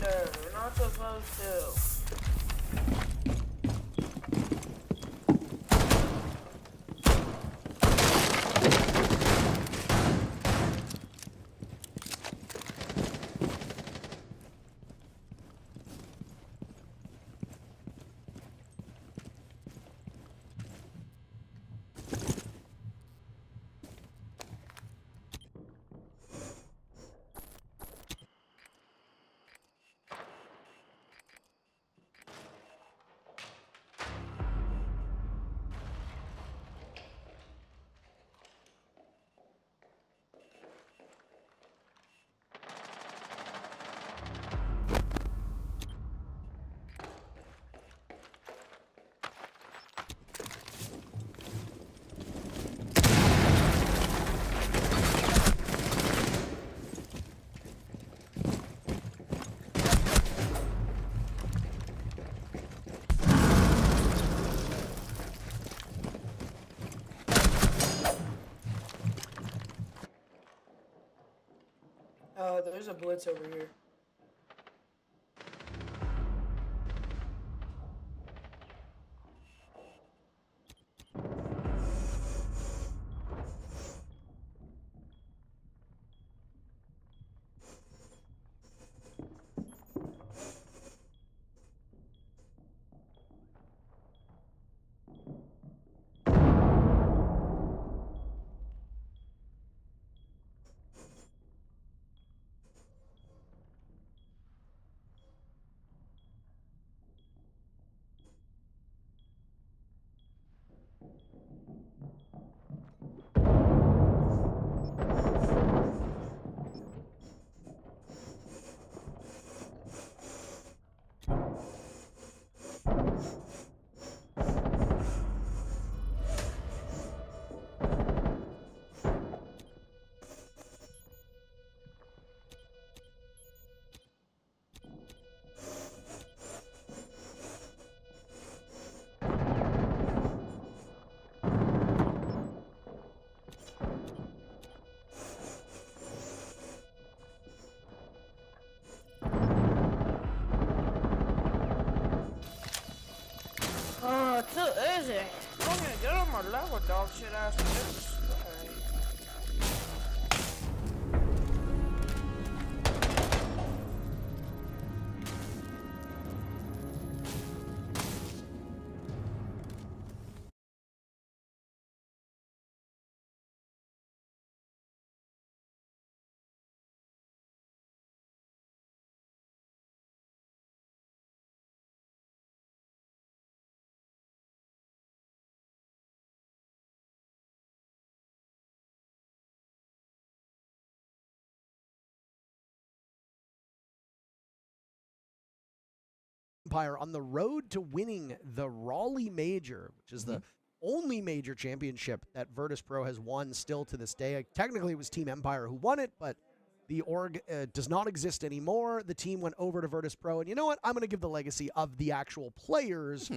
to. We're not supposed to. There's a blitz over here. Too easy. I'm gonna get on my level, dog shit ass bitch. Empire on the road to winning the Raleigh Major, which is the only major championship that Virtus Pro has won still to this day. Technically, it was Team Empire who won it, but the org does not exist anymore. The team went over to Virtus Pro, and you know what? I'm going to give the legacy of the actual players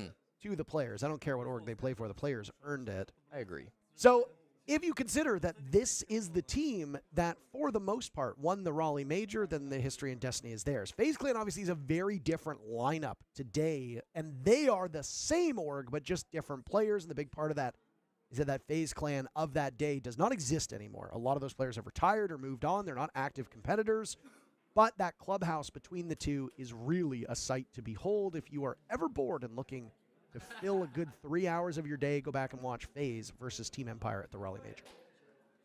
to the players. I don't care what org they play for. The players earned it. I agree. So if you consider that this is the team that, for the most part, won the Raleigh Major, then the history and destiny is theirs. FaZe Clan obviously is a very different lineup today, and they are the same org, but just different players, and the big part of that is that FaZe Clan of that day does not exist anymore. A lot of those players have retired or moved on. They're not active competitors, but that clubhouse between the two is really a sight to behold. If you are ever bored and looking to fill a good 3 hours of your day, go back and watch FaZe versus Team Empire at the Raleigh Major.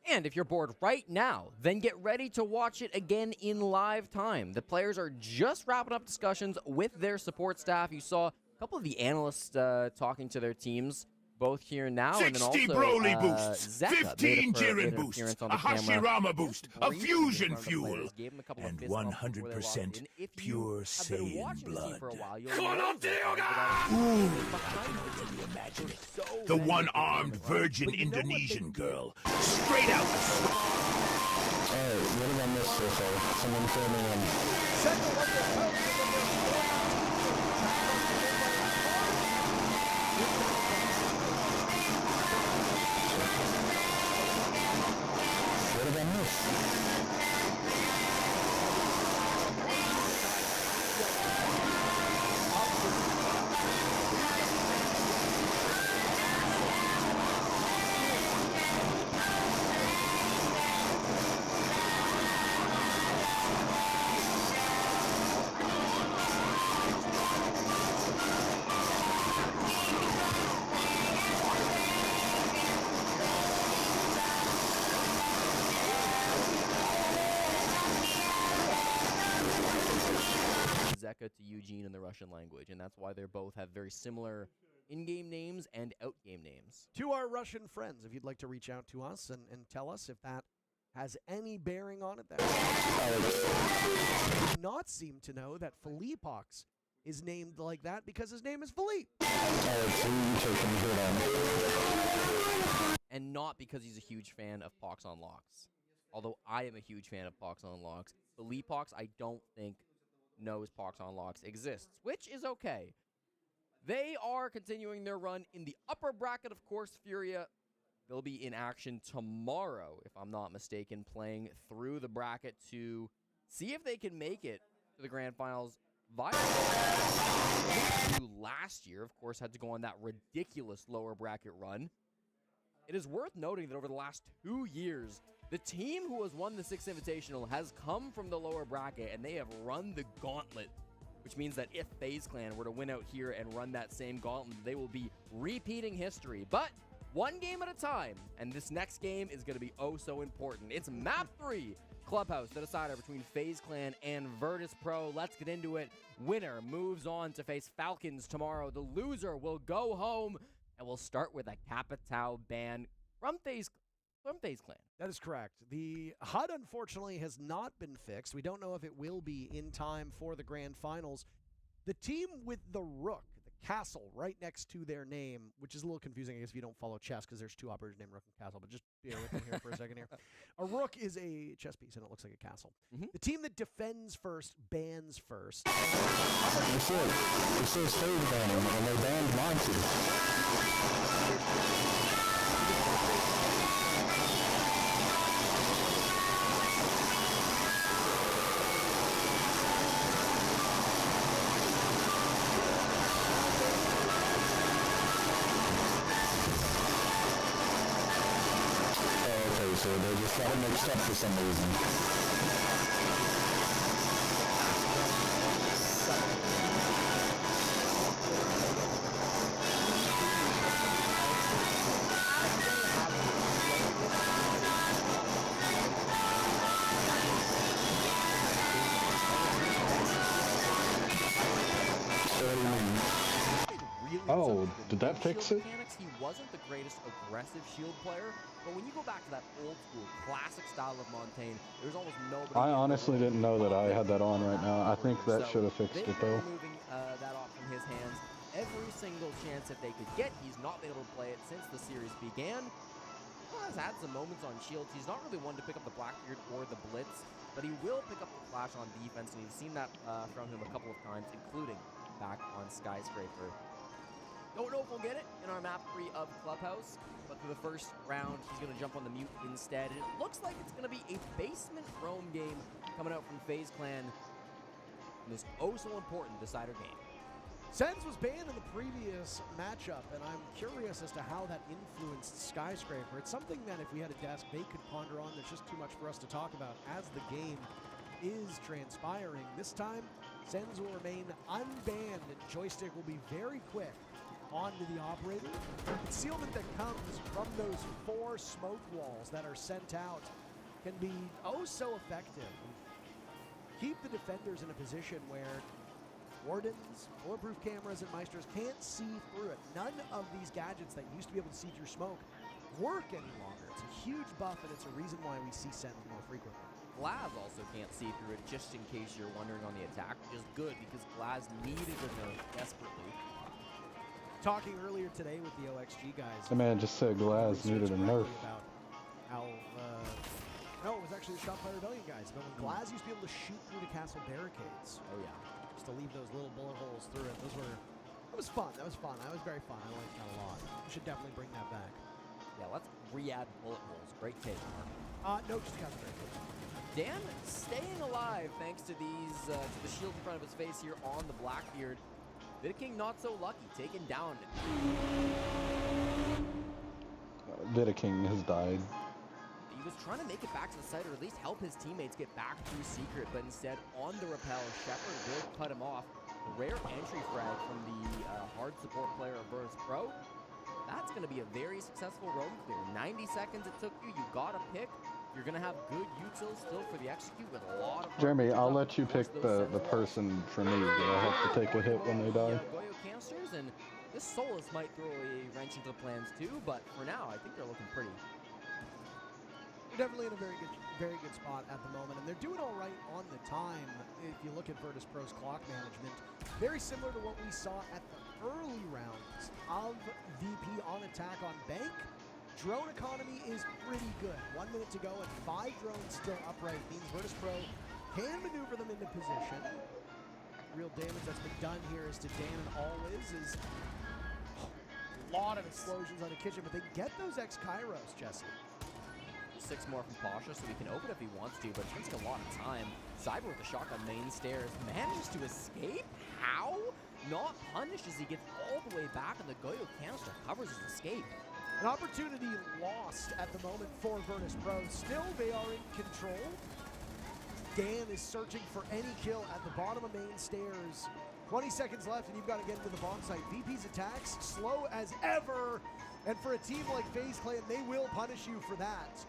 And if you're bored right now, then get ready to watch it again in live time. The players are just wrapping up discussions with their support staff. You saw a couple of the analysts talking to their teams, both here now and then also 60 Broly boosts, Zeka 15 Jiren boosts, on a the camera. Hashirama boost, a fusion fuel, and 100% pure Saiyan blood. The one-armed virgin Indonesian girl, straight out the swamp. Alright, what did I miss so far? Someone fill me in. What did I miss? Zeka to Eugene in the Russian language, and that's why they both have very similar in-game names and out-game names. To our Russian friends, if you'd like to reach out to us and tell us if that has any bearing on it, that do not seem to know that Philippox is named like that because his name is Philippe. And not because he's a huge fan of Pox on Locks. Although I am a huge fan of Pox on Locks. Philippox, I don't think, knows Pox on Locks exists, which is okay. They are continuing their run in the upper bracket, of course, Furia. They'll be in action tomorrow, if I'm not mistaken, playing through the bracket to see if they can make it to the grand finals. Last year, of course, had to go on that ridiculous lower bracket run. It is worth noting that over the last 2 years, the team who has won the 6th Invitational has come from the lower bracket, and they have run the gauntlet, which means that if FaZe Clan were to win out here and run that same gauntlet, they will be repeating history. But one game at a time, and this next game is going to be oh so important. It's Map 3, Clubhouse, the decider between FaZe Clan and Virtus Pro. Let's get into it. Winner moves on to face Falcons tomorrow. The loser will go home, and we'll start with a Capitao ban from FaZe Clan. That is correct. The HUD, unfortunately, has not been fixed. We don't know if it will be in time for the grand finals. The team with the Rook, the castle, right next to their name, which is a little confusing, I guess, if you don't follow chess, because there's two operators named Rook and Castle, but just bear with me here for a second here. A Rook is a chess piece, and it looks like a castle. The team that defends first bans first. That's it. It says FaZe banning, and they banned Monty. So they just got it mixed up for some reason. Oh, did that fix it? He wasn't the greatest aggressive shield player, but when you go back to that old school classic style of Montaigne, there's almost nobody. I honestly didn't know that I had that on right now. I think that should have fixed it though. Removing that off from his hands every single chance that they could get. He's not been able to play it since the series began. Has had some moments on shields. He's not really one to pick up the Blackbeard or the Blitz, but he will pick up the Flash on defense, and you've seen that from him a couple of times, including back on Skyscraper. Don't know if we'll get it in our map 3 of Clubhouse, but for the first round, he's going to jump on the mute instead. And it looks like it's going to be a basement roam game coming out from FaZe Clan in this oh-so-important decider game. Sens was banned in the previous matchup, and I'm curious as to how that influenced Skyscraper. It's something that if we had a desk, they could ponder on. There's just too much for us to talk about as the game is transpiring. This time, Sens will remain unbanned, and Joystick will be very quick onto the operator. The concealment that comes from those 4 smoke walls that are sent out can be oh so effective. Keep the defenders in a position where Wardens, bulletproof cameras, and Meisters can't see through it. None of these gadgets that used to be able to see through smoke work any longer. It's a huge buff, and it's a reason why we see Sens more frequently. Glaz also can't see through it, just in case you're wondering on the attack, which is good because Glaz needed a nerf desperately. Talking earlier today with the OXG guys. The man just said Glaz needed a nerf. About how, no, it was actually the Shotfire Rebellion guys. But when Glaz used to be able to shoot through the castle barricades. Oh yeah. Just to leave those little bullet holes through it. That was fun. That was fun. That was very fun. I liked that a lot. We should definitely bring that back. Yeah, let's re-add bullet holes. Great take, Mark. No, just castle barricades. Dan staying alive thanks to these to the shield in front of his face here on the Blackbeard. Vitaking not so lucky, taken down. Vitaking has died. He was trying to make it back to the site, or at least help his teammates get back through Secret, but instead, on the rappel, Shepard will cut him off. A rare entry frag from the hard support player of Virtus Pro. That's going to be a very successful roam clear. 90 seconds it took you. You got a pick. you're going to have good utils still for the execute with a lot of... Jeremy, I'll let you pick the person for me. Do I have to take a hit when they die? Goyo canisters, and this Solus might throw a wrench into the plans too, but for now, I think they're looking pretty. They're definitely in a very good spot at the moment, and they're doing all right on the time. If you look at Virtus Pro's clock management, very similar to what we saw at the early rounds of VP on attack on Bank. Drone economy is pretty good. 1 minute to go and 5 drones still upright means Virtus Pro can maneuver them into position. Real damage that's been done here is to Dan and Always is a lot of explosions on the kitchen, but they get those X-Kairos, Jesse. 6 more from Pasha, so he can open if he wants to, but it's taking a lot of time. Cyber with the shotgun main stairs manages to escape. How? Not punished as he gets all the way back, and the Goyo canister covers his escape. An opportunity lost at the moment for Virtus Pro. Still, they are in control. Dan is searching for any kill at the bottom of main stairs. 20 seconds left, and you've got to get into the bomb site. VP's attacks, slow as ever. And for a team like FaZe Clan, they will punish you for that.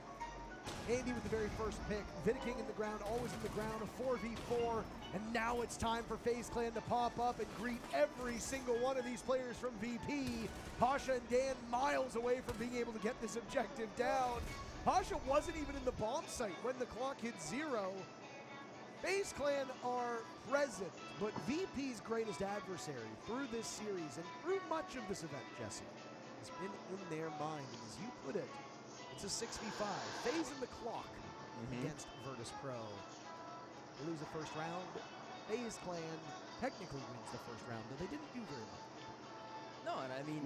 Andy with the very first pick. Vitaking in the ground, always in the ground, a 4v4. And now it's time for FaZe Clan to pop up and greet every single one of these players from VP. Pasha and Dan miles away from being able to get this objective down. Pasha wasn't even in the bomb site when the clock hit 0. FaZe Clan are present, but VP's greatest adversary through this series and through much of this event, Jesse, has been in their mind. And as you put it, it's a 6v5. FaZe in the clock against Virtus Pro. They lose the first round. FaZe Clan technically wins the first round, though they didn't do very much. No, and I mean,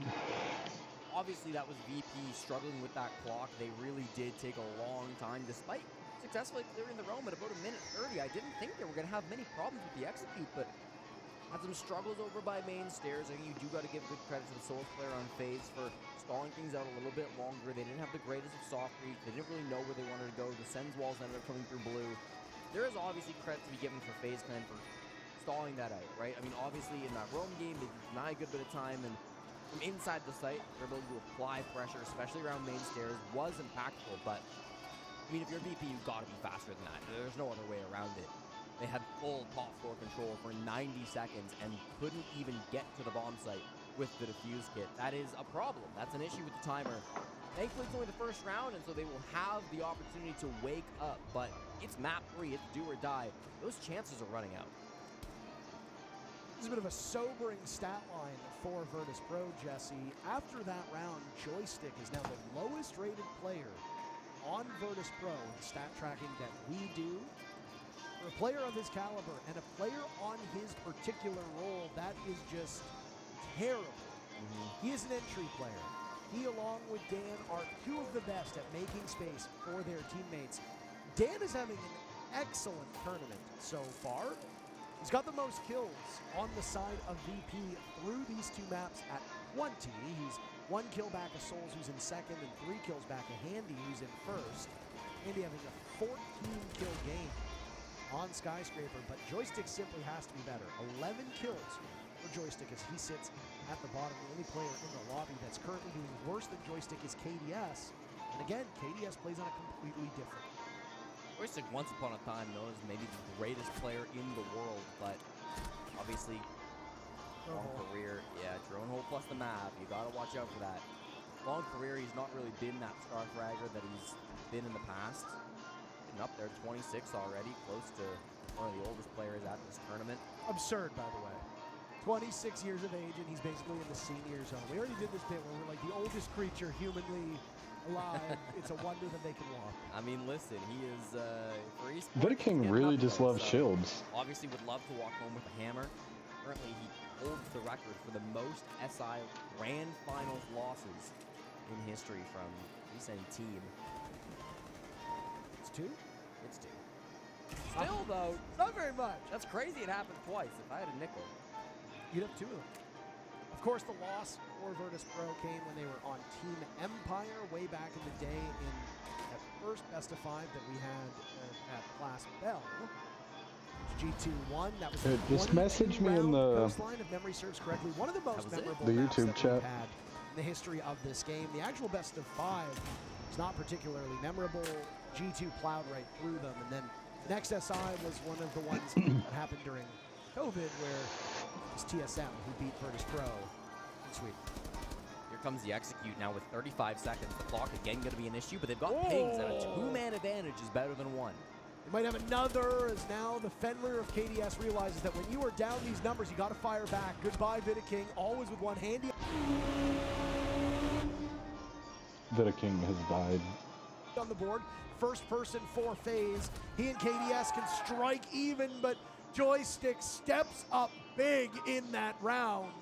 obviously that was VP struggling with that clock. They really did take a long time, despite successfully clearing the roam at about 1:30. I didn't think they were going to have many problems with the execute, but had some struggles over by main stairs. I think you do got to give good credit to the Souls player on FaZe for stalling things out a little bit longer. They didn't have the greatest of soft reach. They didn't really know where they wanted to go. The Sens walls ended up coming through blue. There is obviously credit to be given for FaZe Clan for stalling that out, right? I mean, obviously in that roam game, they deny a good bit of time, and from inside the site, their ability to apply pressure, especially around main stairs, was impactful. But I mean, if you're VP, you've got to be faster than that. There's no other way around it. They had full top floor control for 90 seconds and couldn't even get to the bomb site with the defuse kit. That is a problem. That's an issue with the timer. Thankfully, it's only the first round, and so they will have the opportunity to wake up. But it's map 3. It's do or die. Those chances are running out. This is a bit of a sobering stat line for Virtus Pro, Jesse. After that round, Joystick is now the lowest rated player on Virtus Pro in stat tracking that we do. For a player of his caliber and a player on his particular role, that is just terrible. He is an entry player. He, along with Dan, are 2 of the best at making space for their teammates. Dan is having an excellent tournament so far. He's got the most kills on the side of VP through these 2 maps at 20. He's 1 kill back of Souls, who's in second, and 3 kills back of Handy, who's in first. Handy having a 14-kill game on Skyscraper, but Joystick simply has to be better. 11 kills for Joystick as he sits at the bottom. The only player in the lobby that's currently doing worse than Joystick is KDS. And again, KDS plays on a completely different. Joystick, once upon a time, known as maybe the greatest player in the world, but obviously, long career. Yeah, drone hole plus the map. You got to watch out for that. Long career, he's not really been that star fragger that he's been in the past. Up there, 26 already, close to one of the oldest players at this tournament. Absurd, by the way. 26 years of age, and he's basically in the senior zone. We already did this bit where we're like the oldest creature humanly alive. It's a wonder that they can walk. I mean, listen, he is for esports. Vitaking really just loves shields. Obviously, would love to walk home with a hammer. Currently, he holds the record for the most SI Grand Finals losses in history from at least any team. 2? It's 2. Still, though, not very much. That's crazy. It happened twice. If I had a nickel, you'd have 2 of them. Of course, the loss for Virtus Pro came when they were on Team Empire way back in the day in that first best of 5 that we had at Class Bell. G2-1. That was just message me in the coastline, if memory serves correctly. One of the most memorable the maps YouTube that chat we've had in the history of this game. The actual best of 5 is not particularly memorable. G2 plowed right through them. And then next SI was one of the ones that happened during COVID where it was TSM who beat Virtus Pro in Sweden. Here comes the execute now with 35 seconds. The clock again going to be an issue, but they've got pings, and a two-man advantage is better than one. They might have another, as now the Fenrir of KDS realizes that when you are down these numbers, you got to fire back. Goodbye, Vitaking, always with one handy. Vitaking has died. On the board, first person for FaZe. He and KDS can strike even, but Joystick steps up big in that round.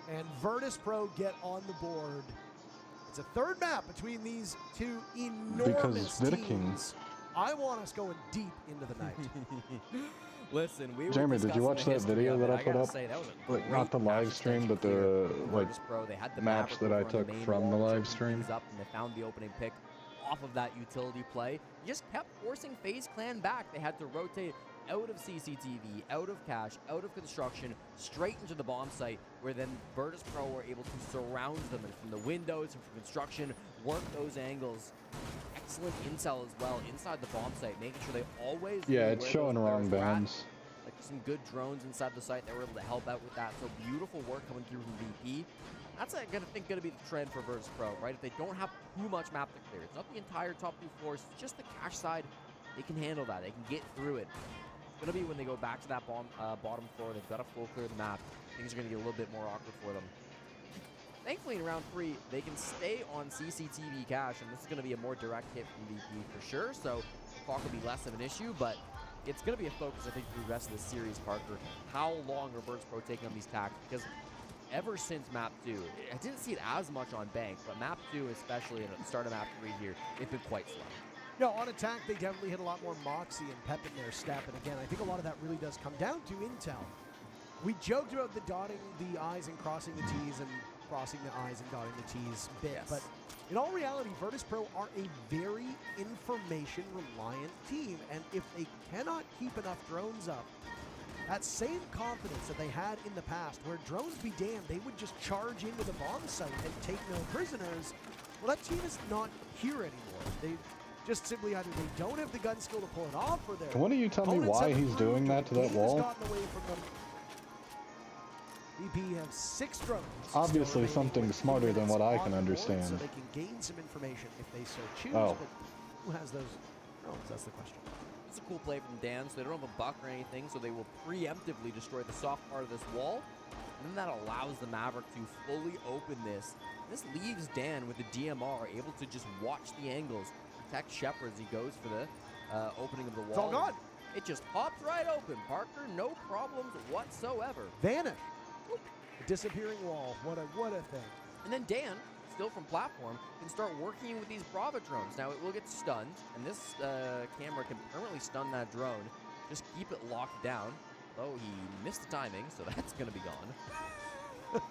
And Virtus Pro get on the board. It's a third map between these two enormous teams. I want us going deep into the night. Listen, we were Jeremy, did you watch that video that I put up? Say, that was like, not the live stream, but the match that I took from the live stream. Up and they found the opening pick off of that utility play. Just kept forcing FaZe Clan back. They had to rotate out of CCTV, out of cash, out of construction, straight into the bomb site, where then Virtus Pro were able to surround them and from the windows and from construction, work those angles. Excellent intel as well inside the bomb site, making sure they always it's showing wrong bands. Like some good drones inside the site that were able to help out with that. So beautiful work coming through from VP. That's I think going to be the trend for Virtus Pro, right? If they don't have too much map to clear, it's not the entire top 2 floors, it's just the cache side. They can handle that. They can get through it. It's going to be when they go back to that bottom floor, they've got to full clear the map. Things are going to get a little bit more awkward for them. Thankfully, in round 3, they can stay on CCTV cache, and this is going to be a more direct hit from VP for sure, so the clock will be less of an issue, but it's going to be a focus, I think, through the rest of the series, Parker. How long are Virtus Pro taking on these tacks? Because ever since map 2, I didn't see it as much on Bank, but map 2, especially at the start of map 3 here, it's been quite slow. No, on attack, they definitely hit a lot more moxie and pep in their step, and again, I think a lot of that really does come down to intel. We joked about the dotting the I's and crossing the T's and crossing the I's and dotting the T's bit, but in all reality, Virtus Pro are a very information-reliant team, and if they cannot keep enough drones up, that same confidence that they had in the past, where drones be damned, they would just charge into the bomb site and take no prisoners, well, that team is not here anymore. They just simply either they don't have the gun skill to pull it off, or they're... Can one of you tell me why he's doing that to that wall? Away from them. VP have 6 drones. Obviously something smarter than what I can understand. So they can gain some information if they so choose, but who has those drones? That's the question. It's a cool play from Dan, so they don't have a buck or anything, so they will preemptively destroy the soft part of this wall, and then that allows the Maverick to fully open this. This leaves Dan with the DMR able to just watch the angles, protect Shepard as he goes for the opening of the wall. It's all gone. It just pops right open, Parker. No problems whatsoever. Vanish. A disappearing wall. What a thing. And then Dan, still from platform, can start working with these Brava drones. Now it will get stunned, and this camera can permanently stun that drone. Just keep it locked down. Oh, he missed the timing, so that's going to be gone.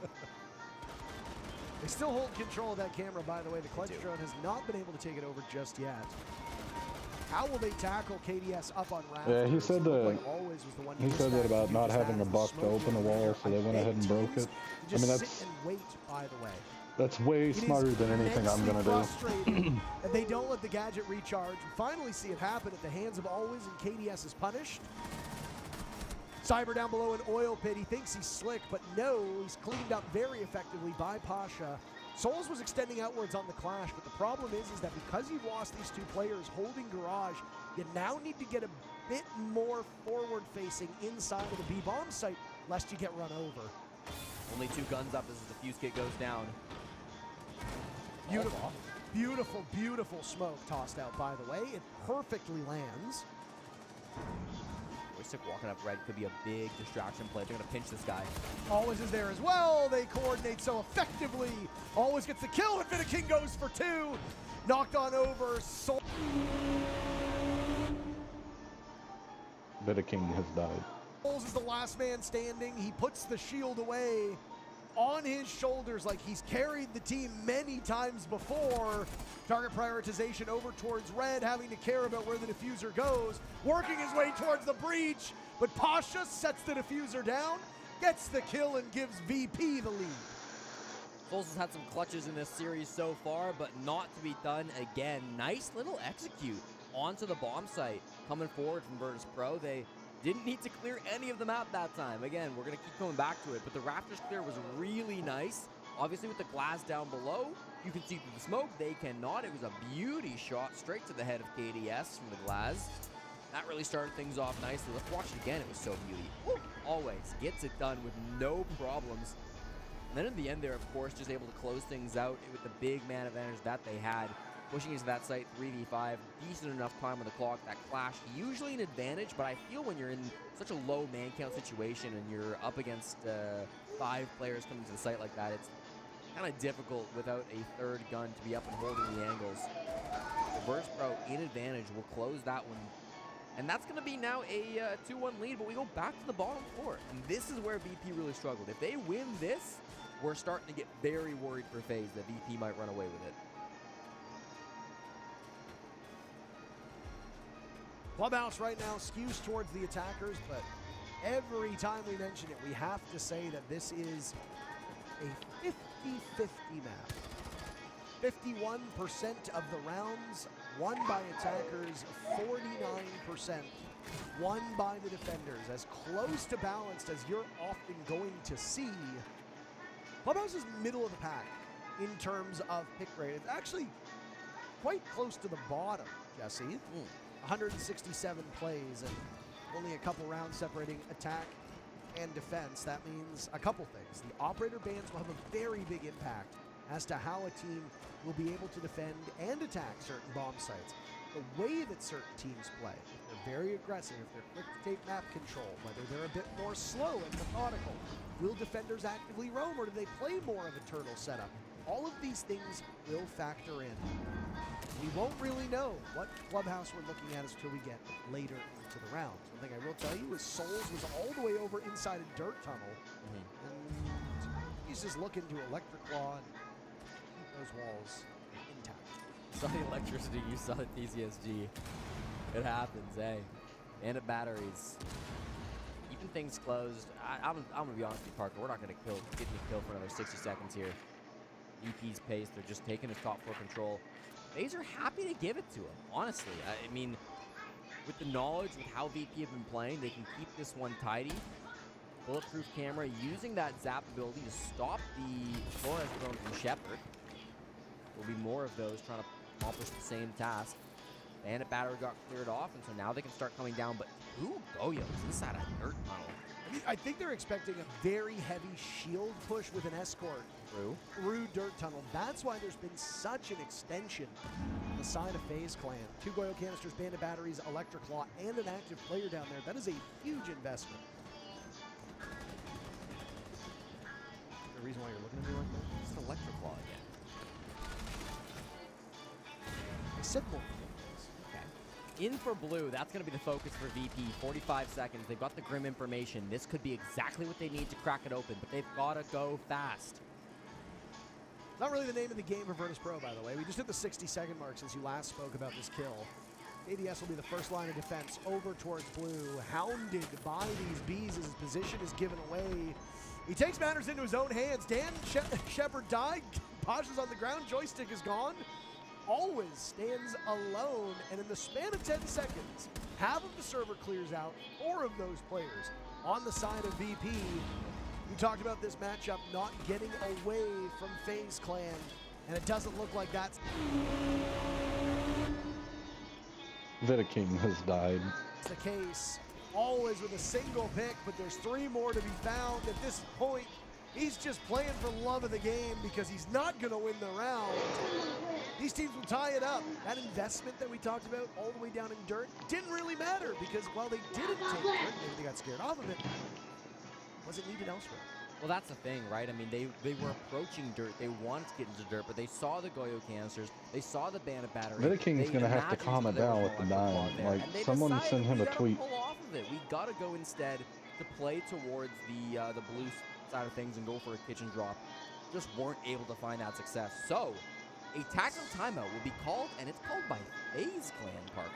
They still hold control of that camera, by the way. The clutch drone has not been able to take it over just yet. How will they tackle KDS up on rafters? Yeah, he said that. He said that about not having a buck to open the wall, so they went ahead and broke it. I mean, that's that's way smarter than anything I'm gonna do. And they don't let the gadget recharge. We finally see it happen at the hands of Always, and KDS is punished. Cyber down below an oil pit. He thinks he's slick, but no, he's cleaned up very effectively by Pasha. Souls was extending outwards on the clash, but the problem is that because you've lost these 2 players holding Garage, you now need to get a bit more forward-facing inside of the B-bomb site, lest you get run over. Only 2 guns up as the fuse kit goes down. Beautiful, beautiful, beautiful smoke tossed out, by the way. It perfectly lands. Joystick walking up red could be a big distraction play. They're going to pinch this guy. Always is there as well. They coordinate so effectively. Always gets the kill, and Vitaking goes for 2. Knocked on over. Vitaking has died. Souls is the last man standing. He puts the shield away on his shoulders like he's carried the team many times before. Target prioritization over towards red, having to care about where the diffuser goes. Working his way towards the breach, but Pasha sets the diffuser down, gets the kill, and gives VP the lead. Souls has had some clutches in this series so far, but not to be done again. Nice little execute onto the bomb site coming forward from Virtus Pro. They didn't need to clear any of the map that time. Again, we're going to keep coming back to it, but the Raptors clear was really nice. Obviously, with the glass down below, you can see through the smoke. They cannot. It was a beauty shot straight to the head of KDS from the glass. That really started things off nicely. Let's watch it again. It was so beauty. Woo! Always gets it done with no problems. And then in the end there, of course, just able to close things out with the big man advantage that they had. Pushing into that site, 3v5, decent enough time on the clock. That clash, usually an advantage, but I feel when you're in such a low man count situation and you're up against 5 players coming to the site like that, it's kind of difficult without a third gun to be up and holding the angles. The Virtus Pro in advantage will close that one. And that's going to be now a 2-1 lead, but we go back to the bottom 4. And this is where VP really struggled. If they win this, we're starting to get very worried for FaZe that VP might run away with it. Clubhouse right now skews towards the attackers, but every time we mention it, we have to say that this is a 50-50 map. 51% of the rounds won by attackers, 49% won by the defenders. As close to balanced as you're often going to see. Clubhouse is middle of the pack in terms of pick rate. It's actually quite close to the bottom, Jesse. 167 plays and only a couple rounds separating attack and defense. That means a couple things. The operator bans will have a very big impact as to how a team will be able to defend and attack certain bomb sites. The way that certain teams play, if they're very aggressive, if they're quick to take map control, whether they're a bit more slow and methodical, will defenders actively roam or do they play more of a turtle setup? All of these things will factor in. We won't really know what Clubhouse we're looking at until we get later into the rounds. One thing I will tell you is Souls was all the way over inside a dirt tunnel. And he's just looking to Electric Claw and keep those walls intact. Saw the electricity, you saw the TCSG. It happens, hey. And at batteries. Keeping things closed. I'm going to be honest with you, Parker. We're not going to get me killed for another 60 seconds here. VP's pace, they're just taking his top 4 control. FaZe are happy to give it to him, honestly. I mean, with the knowledge with how VP have been playing, they can keep this one tidy. Bulletproof camera, using that zap ability to stop the Flores drone from Shepard. There'll be more of those trying to accomplish the same task. Bandit battery got cleared off, and so now they can start coming down, but 2 Goyos inside a dirt tunnel. I think they're expecting a very heavy shield push with an escort through dirt tunnel. That's why there's been such an extension on the side of FaZe Clan. 2 Goyo canisters, bandit batteries, electric claw, and an active player down there. That is a huge investment. The reason why you're looking at me like that? It's an electric claw again. I said more. In for blue, that's going to be the focus for VP. 45 seconds. They've got the Grim information. This could be exactly what they need to crack it open, but they've got to go fast. Not really the name of the game for Virtus Pro, by the way. We just hit the 60-second mark since you last spoke about this kill. ADS will be the first line of defense over towards blue. Hounded by these bees as his position is given away. He takes matters into his own hands. Dan Shepard died. Posh is on the ground. Joystick is gone. Always stands alone, and in the span of 10 seconds, half of the server clears out, 4 of those players on the side of VP. We talked about this matchup not getting away from FaZe Clan, and it doesn't look like that's... Vitaking has died. It's the case, always with a single pick, but there's 3 more to be found. At this point, he's just playing for the love of the game because he's not going to win the round. These teams will tie it up. That investment that we talked about all the way down in dirt didn't really matter because while they didn't take dirt, maybe they got scared off of it, was it needed elsewhere? Well, that's the thing, right? I mean, they were approaching dirt. They wanted to get into dirt, but they saw the Goyo canisters. They saw the bandit battery. Vitaking's going to have to calm it down with the 9. Like, someone send him a tweet. Pull off of it. We got to go instead to play towards the blue side of things and go for a kitchen drop. Just weren't able to find that success. So, a tactical timeout will be called, and it's called by FaZe Clan, Parker.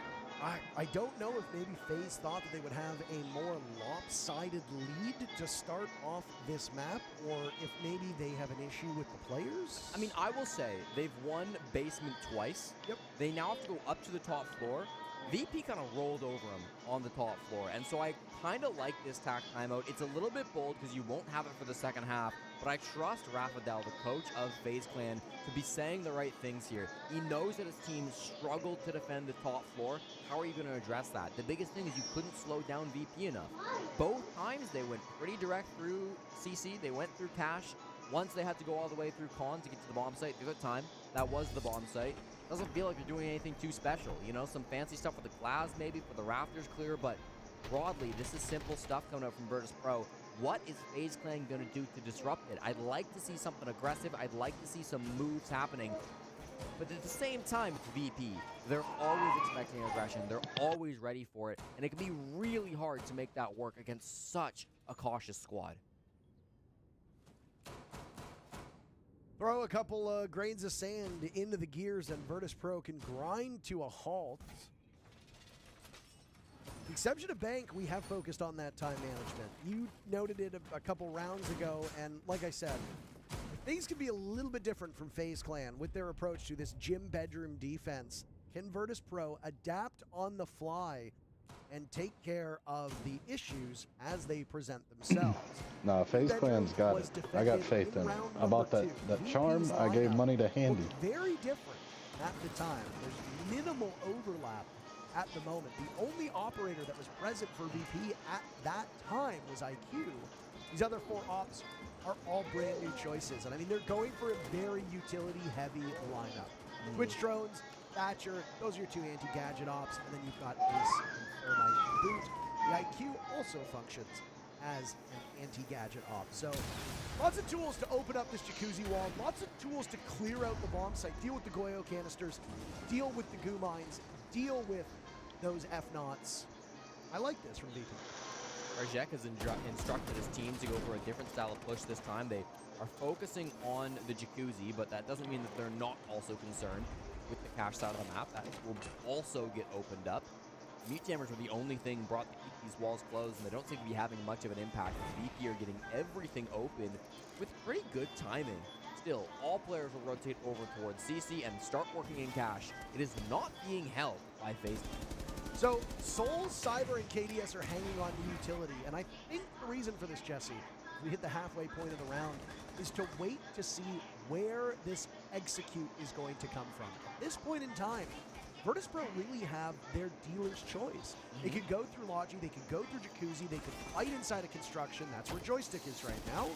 I don't know if maybe FaZe thought that they would have a more lopsided lead to start off this map, or if maybe they have an issue with the players. I mean, I will say, they've won basement twice. Yep. They now have to go up to the top floor. VP kind of rolled over him on the top floor, and so I kind of like this tack timeout. It's a little bit bold because you won't have it for the second half, but I trust Rafael, the coach of FaZe Clan, to be saying the right things here. He knows that his team struggled to defend the top floor. How are you going to address that? The biggest thing is you couldn't slow down VP enough. Both times they went pretty direct through CC. They went through Cash. Once they had to go all the way through Con to get to the bomb site. The other time, that was the bomb site. Doesn't feel like you're doing anything too special. You know, some fancy stuff with the glass maybe for the rafters clear, but broadly, this is simple stuff coming out from Virtus Pro. What is FaZe Clan going to do to disrupt it? I'd like to see something aggressive. I'd like to see some moves happening. But at the same time, it's VP. They're always expecting aggression. They're always ready for it. And it can be really hard to make that work against such a cautious squad. Throw a couple grains of sand into the gears and Virtus Pro can grind to a halt. The exception of Bank, we have focused on that time management. You noted it a couple rounds ago, and like I said, things can be a little bit different from FaZe Clan with their approach to this gym bedroom defense. Can Virtus Pro adapt on the fly and take care of the issues as they present themselves? No, FaZe Clan's got it. I got faith in it. About that charm, I gave money to Handy. Very different at the time. There's minimal overlap at the moment. The only operator that was present for VP at that time was IQ. These other 4 ops are all brand new choices. And I mean, they're going for a very utility-heavy lineup. Twitch drones, Thatcher, those are your 2 anti-gadget ops, and then you've got Ace and Thermite Boot. The IQ also functions as an anti-gadget op. So lots of tools to open up this jacuzzi wall, lots of tools to clear out the bomb site, deal with the Goyo canisters, deal with the goo mines, deal with those F-Knots. I like this from VP. Arjek has instructed his team to go for a different style of push this time. They are focusing on the jacuzzi, but that doesn't mean that they're not also concerned with the cash side of the map. That will also get opened up. Mute Jammers were the only thing brought to keep these walls closed, and they don't seem to be having much of an impact. VP are getting everything open with pretty good timing. Still, all players will rotate over towards CC and start working in cash. It is not being held by FaZe. So Soul, Cyber, and KDS are hanging on to utility, and I think the reason for this, Jesse, as we hit the halfway point of the round, is to wait to see where this execute is going to come from. At this point in time, Virtus Pro really have their dealer's choice. They could go through Logi, they could go through Jacuzzi, they could fight inside of Construction. That's where Joystick is right now.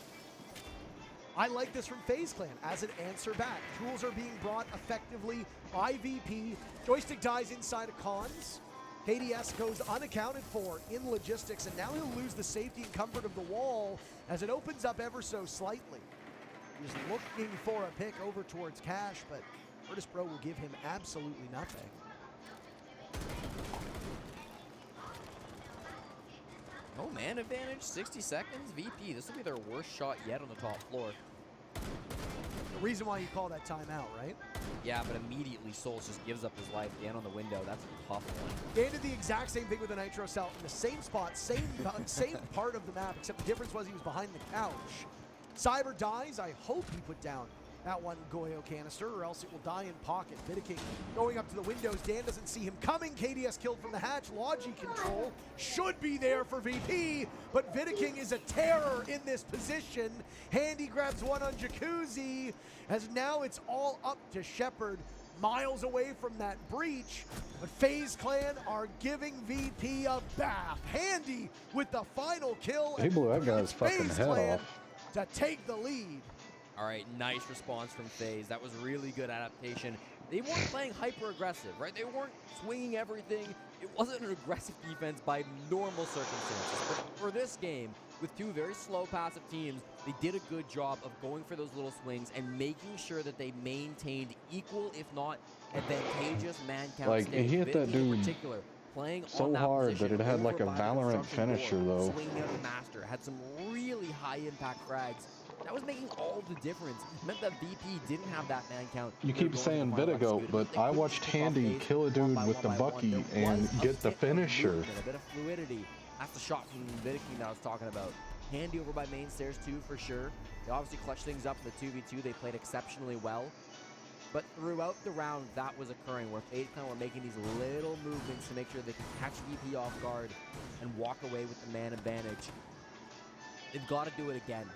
I like this from FaZe Clan as an answer back. Tools are being brought effectively by VP. Joystick dies inside of Cons. KDS goes unaccounted for in logistics, and now he'll lose the safety and comfort of the wall as it opens up ever so slightly. He's looking for a pick over towards Cash, but Virtus Pro will give him absolutely nothing. No man advantage, 60 seconds. VP, this will be their worst shot yet on the top floor. The reason why you call that timeout, right? Yeah, but immediately Souls just gives up his life. Dan on the window, that's a tough one. Dan did the exact same thing with the Nitro Cell in the same spot, same part of the map, except the difference was he was behind the couch. Cyber dies. I hope he put down that one Goyo canister, or else it will die in pocket. Vitaking going up to the windows. Dan doesn't see him coming. KDS killed from the hatch. Logi control should be there for VP, but Vitaking is a terror in this position. Handy grabs one on Jacuzzi, as now it's all up to Shepard, miles away from that breach, but FaZe Clan are giving VP a bath. Handy with the final kill. He blew that guy's fucking head off to take the lead. All right, nice response from FaZe. That was really good adaptation. They weren't playing hyper-aggressive, right? They weren't swinging everything. It wasn't an aggressive defense by normal circumstances. But for this game, with 2 very slow passive teams, they did a good job of going for those little swings and making sure that they maintained equal, if not advantageous, man count. Like, he hit that dude particular, playing so on that hard position, that it had like a Valorant finisher, though. Swinging out of Master, had some really high-impact frags. That was making all the difference. It meant that VP didn't have that man count. You keep saying Vitigo, but I watched Handy kill a dude with the Bucky and get the finisher. A bit of fluidity. That's the shot from Vitiking that I was talking about. Handy over by main stairs too, for sure. They obviously clutched things up in the 2v2. They played exceptionally well. But throughout the round, that was occurring where FaZe Clan were making these little movements to make sure they could catch VP off guard and walk away with the man advantage. They've got to do it again.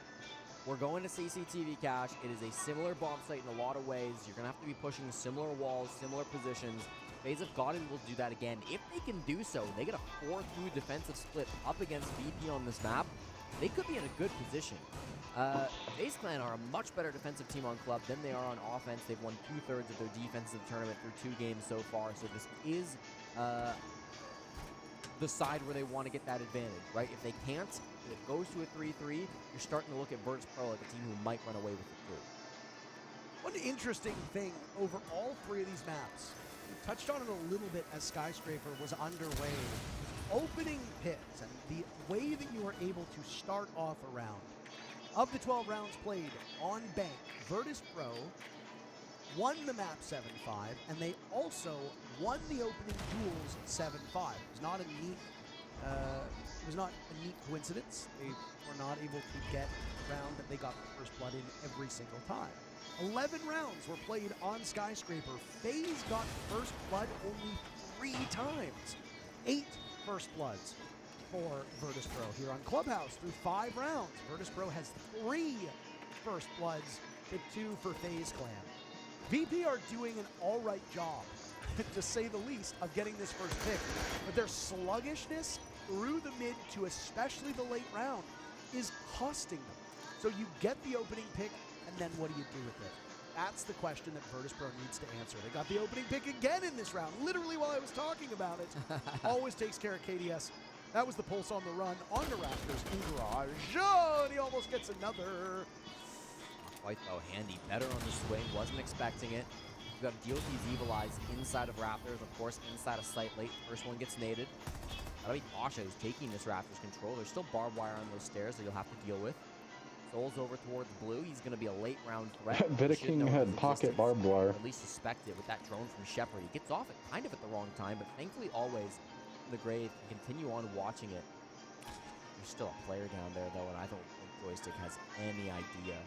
We're going to CCTV Cache. It is a similar bomb site in a lot of ways. You're going to have to be pushing similar walls, similar positions. FaZe have got to be able to do that again. If they can do so, they get a 4-2 defensive split up against VP on this map. They could be in a good position. FaZe Clan are a much better defensive team on Club than they are on offense. They've won 2/3 of their defensive tournament through 2 games so far. So this is the side where they want to get that advantage, right? If they can't, if it goes to a 3-3, you're starting to look at Virtus Pro like a team who might run away with it too. One interesting thing over all 3 of these maps, we touched on it a little bit as Skyscraper was underway. Opening pits and the way that you are able to start off a round. Of the 12 rounds played on Bank, Virtus Pro won the map 7-5, and they also won the opening duels 7-5. It was not a neat coincidence. They were not able to get a round that they got the first blood in every single time. 11 rounds were played on Skyscraper. FaZe got first blood only 3 times. 8 first bloods for Virtus Pro here on Clubhouse through 5 rounds. Virtus Pro has 3 first bloods to 2 for FaZe Clan. VP are doing an all right job, to say the least, of getting this first pick, but their sluggishness through the mid to especially the late round is costing them. So you get the opening pick, and then what do you do with it? That's the question that Virtus Pro needs to answer. They got the opening pick again in this round, literally while I was talking about it. Always takes care of KDS. That was the pulse on the run on the Raptors in Garage. Oh, and he almost gets another. Not quite though. Handy better on the swing. Wasn't expecting it. You've got to deal with these Evil Eyes inside of Raptors. Of course, inside of sight late. First one gets naded. That'll be Pasha who's taking this Raptors control. There's still barbed wire on those stairs that you'll have to deal with. Souls over towards blue. He's going to be a late round threat. Vitaking had pocket barbed wire. At least suspect it with that drone from Shepard. He gets off it kind of at the wrong time, but thankfully always in the grave. Continue on watching it. There's still a player down there though, and I don't think Joystick has any idea.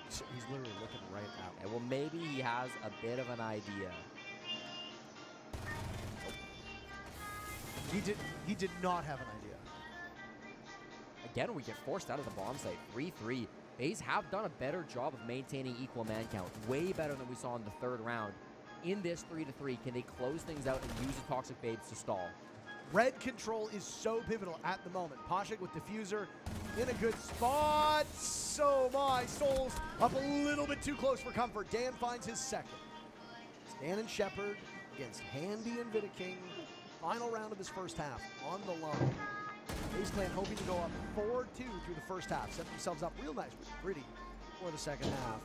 He's literally looking right at Okay, well, maybe he has a bit of an idea. He did not have an idea. Again, we get forced out of the bomb site. 3-3. FaZe have done a better job of maintaining equal man count. Way better than we saw in the 3rd round. In this 3-3, can they close things out and use the Toxic Babes to stall? Red control is so pivotal at the moment. Pashik with Diffuser in a good spot. So my Souls up a little bit too close for comfort. Dan finds his second. Dan and Shepard against Handy and Vitaking. Final round of this first half on the line. FaZe Clan hoping to go up 4-2 through the first half. Set themselves up real nice, pretty for the second half.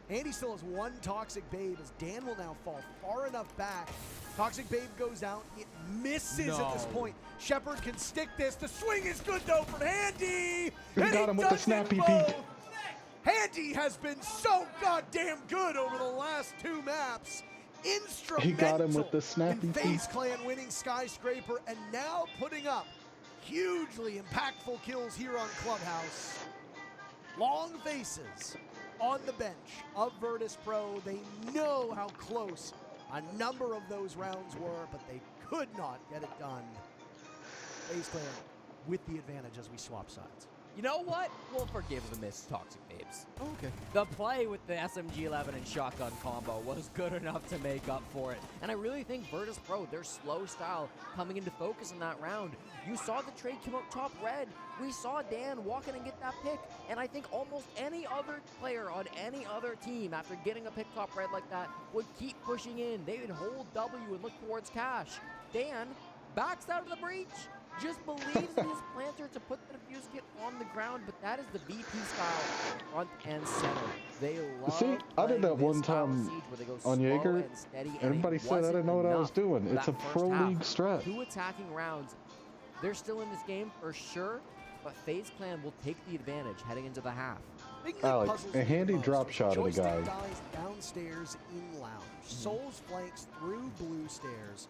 Handy still has 1 Toxic Babe as Dan will now fall far enough back. Toxic Babe goes out. It misses at this point. Shepard can stick this. The swing is good though from Handy. He got him with the snappy peek. Handy has been so goddamn good over the last 2 maps. Instrumental. He got him with the snappy in peek. FaZe Clan winning Skyscraper and now putting up hugely impactful kills here on Clubhouse. Long faces on the bench of Virtus Pro. They know how close a number of those rounds were, but they could not get it done. FaZe Clan with the advantage as we swap sides. You know what? We'll forgive the missed Toxic Babes. Oh, okay. The play with the SMG-11 and shotgun combo was good enough to make up for it. And I really think Virtus Pro, their slow style coming into focus in that round. You saw the trade come out top red. We saw Dan walk in and get that pick. And I think almost any other player on any other team after getting a pick top red like that would keep pushing in. They would hold W and look towards cash. Dan backs out of the breach. Just believes in his planter to put the defuse kit on the ground, but that is the VP style front and center. They love. See, I did that one time on Jaeger. Everybody said I didn't know what I was doing. It's a pro league strat. 2 attacking rounds. They're still in this game for sure, but FaZe Clan will take the advantage heading into the half. Alex, a handy drop shot at a guy. Dies downstairs in lounge. Souls flanks through blue stairs.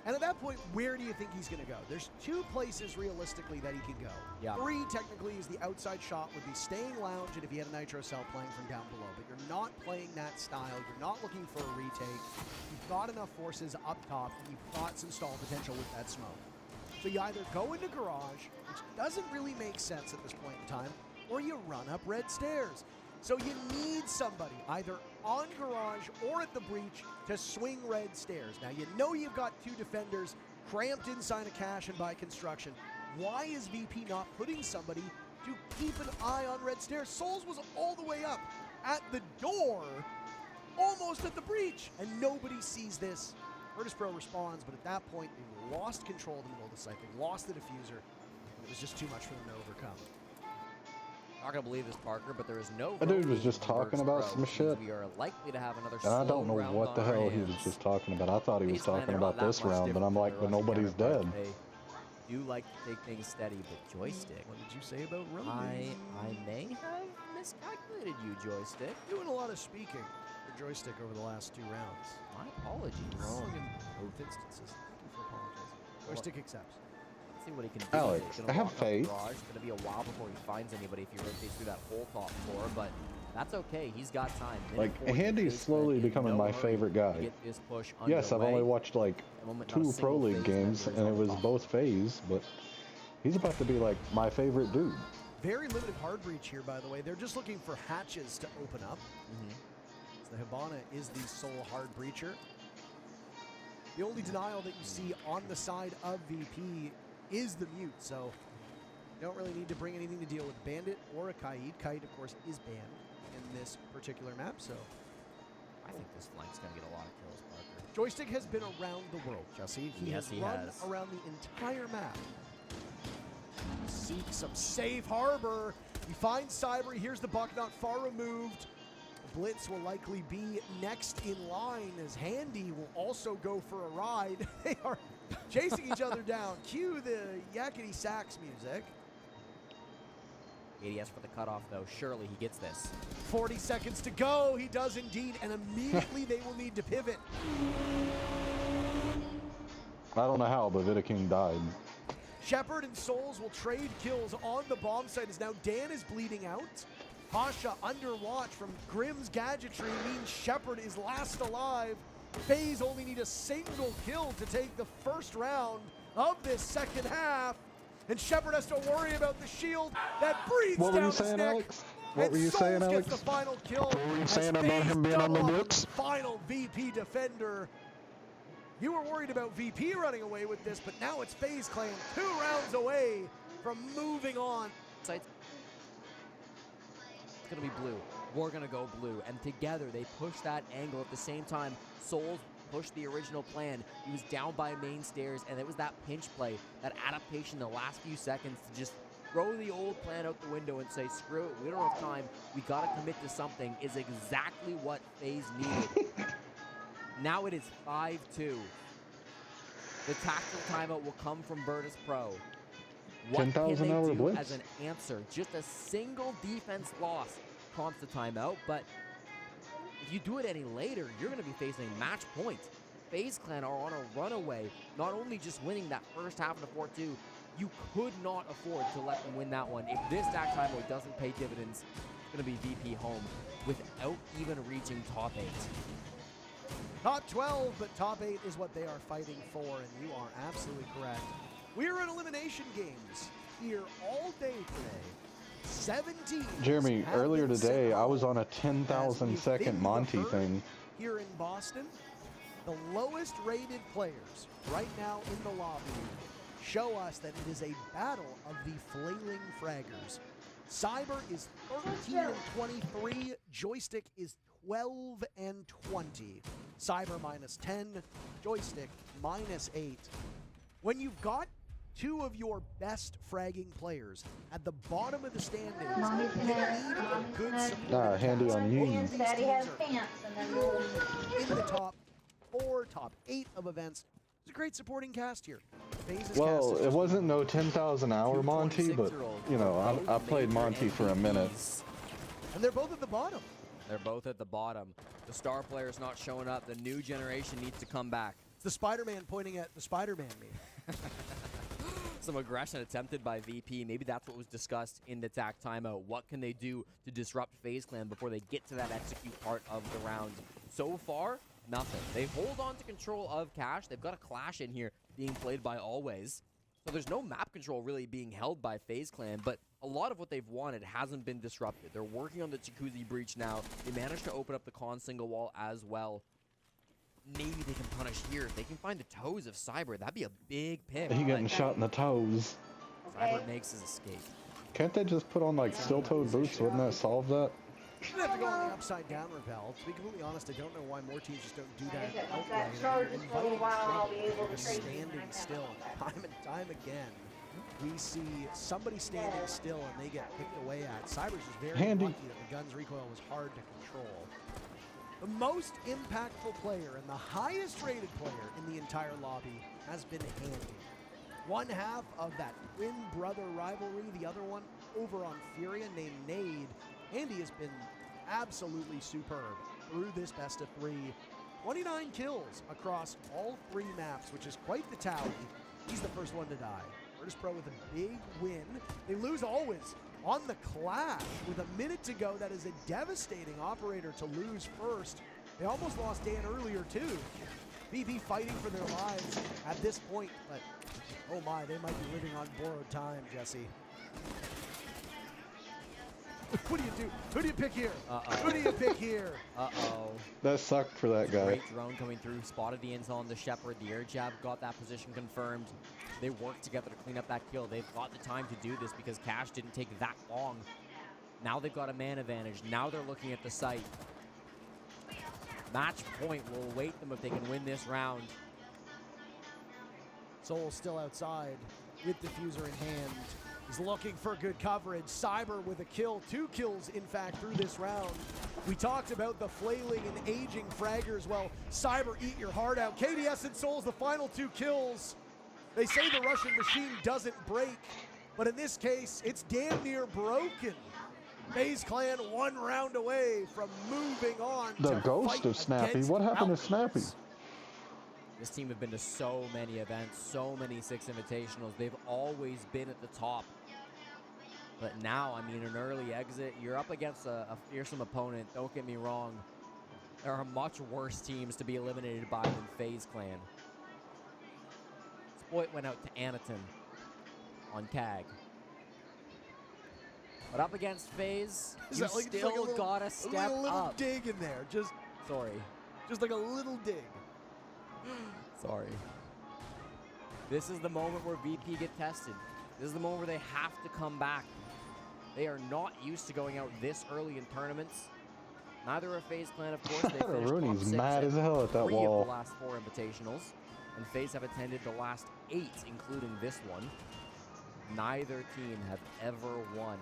And at that point, where do you think he's going to go? There's 2 places realistically that he can go. Yeah. 3 technically is the outside shot would be staying lounge and if he had a nitro cell playing from down below. But you're not playing that style. You're not looking for a retake. You've got enough forces up top and you've got some stall potential with that smoke. So you either go into garage, which doesn't really make sense at this point in time, or you run up red stairs. So you need somebody either on garage or at the breach to swing red stairs. Now you know you've got 2 defenders cramped inside a cache and by construction. Why is VP not putting somebody to keep an eye on red stairs? Souls was all the way up at the door, almost at the breach, and nobody sees this. Virtus Pro responds, but at that point they lost control of the middle of the site. They lost the diffuser, and it was just too much for them to overcome. Not gonna believe this, Parker, but there is no. That dude was just talking about some shit. We are likely to have another. And I don't know what the hell he was just talking about. I thought he was talking about this round, but I'm like, but nobody's dead. They do like to take things steady, but Joystick. What did you say about Roman? I may have miscalculated you, Joystick. Doing a lot of speaking for Joystick over the last 2 rounds. My apologies. Wrong in both instances. Thank you for apologizing. Joystick accepts. Let's see what he can do. Alex, He's I have faith. It's going to be a while before he finds anybody if he rotates through that whole top 4, but that's okay. He's got time. Like, Handy's slowly becoming my favorite guy. Get this push Yes, I've only watched like Not 2 a Pro single League phase games, member is and it on was top. both phase, but he's about to be like my favorite dude. Very limited hard breach here, by the way. They're just looking for hatches to open up. So the Hibana is the sole hard breacher. The only denial that you see on the side of VP is the mute, so you don't really need to bring anything to deal with Bandit or a Kaid. Kaid, of course, is banned in this particular map, so I think this flank's going to get a lot of kills, Parker. Joystick has been around the world, Jesse. He Yes, has he run has. around the entire map. Seek some safe harbor. He finds Cyber. Here's the buck not far removed. Blitz will likely be next in line as Handy will also go for a ride. They are chasing each other down. Cue the yakety sax music. ADS for the cutoff, though. Surely he gets this. 40 seconds to go. He does indeed, and immediately they will need to pivot. I don't know how, but Vitaking died. Shepard and Souls will trade kills on the bomb site as now Dan is bleeding out. Pasha under watch from Grimm's gadgetry means Shepard is last alive. FaZe only need a single kill to take the first round of this second half. And Shepard has to worry about the shield that breathes What were down you his saying, neck. Alex? What And were you Souls saying, gets Alex? the final kill. What were you as saying about FaZe him being on the double up blitz? Final VP defender. You were worried about VP running away with this, but now it's FaZe Clan 2 rounds away from moving on. It's going to be blue. We're going to go blue. And together they push that angle at the same time. Souls pushed the original plan. He was down by main stairs, and it was that pinch play, that adaptation the last few seconds to just throw the old plan out the window and say, screw it, we don't have time. We got to commit to something is exactly what FaZe needed. Now it is 5-2. The tactical timeout will come from Virtus Pro. What can they 10,000-hour do blitz. as an answer? Just a single defense loss prompts the timeout, but if you do it any later, you're going to be facing match point. FaZe Clan are on a runaway, not only just winning that first half of the 4-2, you could not afford to let them win that one. If this stack timeout doesn't pay dividends, it's going to be VP home without even reaching top 8. Top 12, but top 8 is what they are fighting for, and you are absolutely correct. We're in elimination games here all day today. 17. Jeremy, earlier today, I was on a 10,000 second Monty thing. Here in Boston, the lowest rated players right now in the lobby show us that it is a battle of the flailing fraggers. Cyber is 13 and 23. Joystick is 12 and 20. Cyber minus 10. Joystick minus 8. When you've got two of your best fragging players at the bottom of the standings, you need a good support. Handy on you. Both of these teams are in the top 4, top 8 of events. It's a great supporting cast here. Well, it wasn't no 10,000 hour Monty, but, you know, I played Monty for a minute. And they're both at the bottom. They're both at the bottom. The star player's not showing up. The new generation needs to come back. It's the Spider-Man pointing at the Spider-Man meme. Some aggression attempted by VP. Maybe that's what was discussed in the TAC timeout. What can they do to disrupt FaZe Clan before they get to that execute part of the round? So far, nothing. They hold on to control of Cash. They've got a Clash in here being played by Always. So there's no map control really being held by FaZe Clan, but a lot of what they've wanted hasn't been disrupted. They're working on the Jacuzzi breach now. They managed to open up the con single wall as well. Maybe they can punish here. If they can find the toes of Cyber, that'd be a big pick. He getting shot in the toes. Cyber makes his escape. Can't they just put on like steel-toed boots? Wouldn't that solve that? You have to go on the upside down repel. To be completely honest, I don't know why more teams just don't do that outright. Inviting trouble, just standing still. Time and time again, we see somebody standing still and they get picked away at. Cyber's just very lucky that the gun's recoil was hard to control. The most impactful player and the highest rated player in the entire lobby has been Handy. One half of that twin brother rivalry, the other one over on Furia named Nade. Handy has been absolutely superb through this best of 3. 29 kills across all 3 maps, which is quite the tally. He's the first one to die. Virtus Pro with a big win. They lose Always on the Clash with a minute to go. That is a devastating operator to lose first. They almost lost Dan earlier too. VP fighting for their lives at this point, but oh my, they might be living on borrowed time, Jesse. What do you do? Who do you pick here? Who do you pick here? That sucked for that guy. Great drone coming through, spotted the intel on the Shepherd. The air jab got that position confirmed. They worked together to clean up that kill. They've got the time to do this because Cash didn't take that long. Now they've got a man advantage. Now they're looking at the site. Match point will await them if they can win this round. Soul still outside with diffuser in hand. He's looking for good coverage. Cyber with a kill. 2 kills, in fact, through this round. We talked about the flailing and aging fraggers. Well, Cyber, eat your heart out. KDS and Souls, the final 2 kills. They say the Russian machine doesn't break, but in this case, it's damn near broken. FaZe Clan 1 round away from moving on the to ghost of Snappy. What happened to Snappy? This team have been to so many events, so many 6 invitationals. They've always been at the top. But now, I mean, an early exit, you're up against a fearsome opponent. Don't get me wrong. There are much worse teams to be eliminated by than FaZe Clan. Exploit went out to Anaton on CAG. But up against FaZe, you still gotta step a little up. Dig in there, just like a little dig. Sorry. This is the moment where VP get tested. This is the moment where they have to come back. They are not used to going out this early in tournaments. Neither are FaZe Clan, of course. They finished Rooney's top 6 mad as hell at that 3 wall. of the last 4 invitationals. And FaZe have attended the last 8, including this one. Neither team have ever won.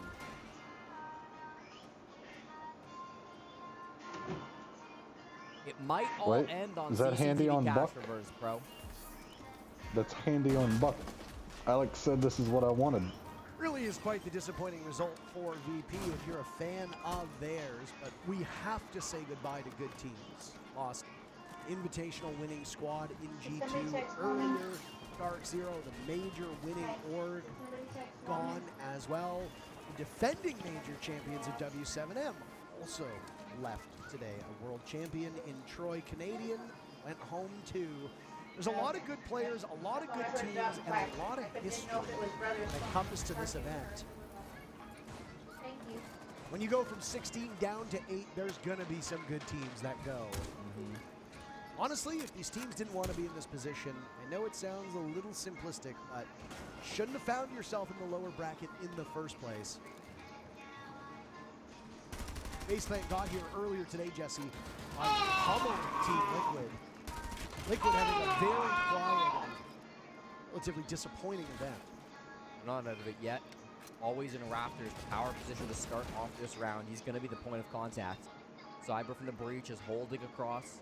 It might all end on is that Handy on Buck? Reverse, bro. That's Handy on Buck. Alex said this is what I wanted. Really is quite the disappointing result for VP if you're a fan of theirs, but we have to say goodbye to good teams. Lost invitational winning squad in G2 earlier. Dark Zero, the major winning org, gone as well. The defending major champions of W7M also left today. A world champion in Troy Canadian went home too. There's a lot of good players, a lot of good teams, and a lot of history that comes to this event. When you go from 16 down to 8, there's going to be some good teams that go. Honestly, if these teams didn't want to be in this position, I know it sounds a little simplistic, but shouldn't have found yourself in the lower bracket in the first place. FaZe Clan got here earlier today, Jesse, by pummeling Team Liquid. Liquid having a very quiet and relatively disappointing event. Not out of it yet. Always in Raptors, power position to start off this round. He's going to be the point of contact. Cyber from the breach is holding across.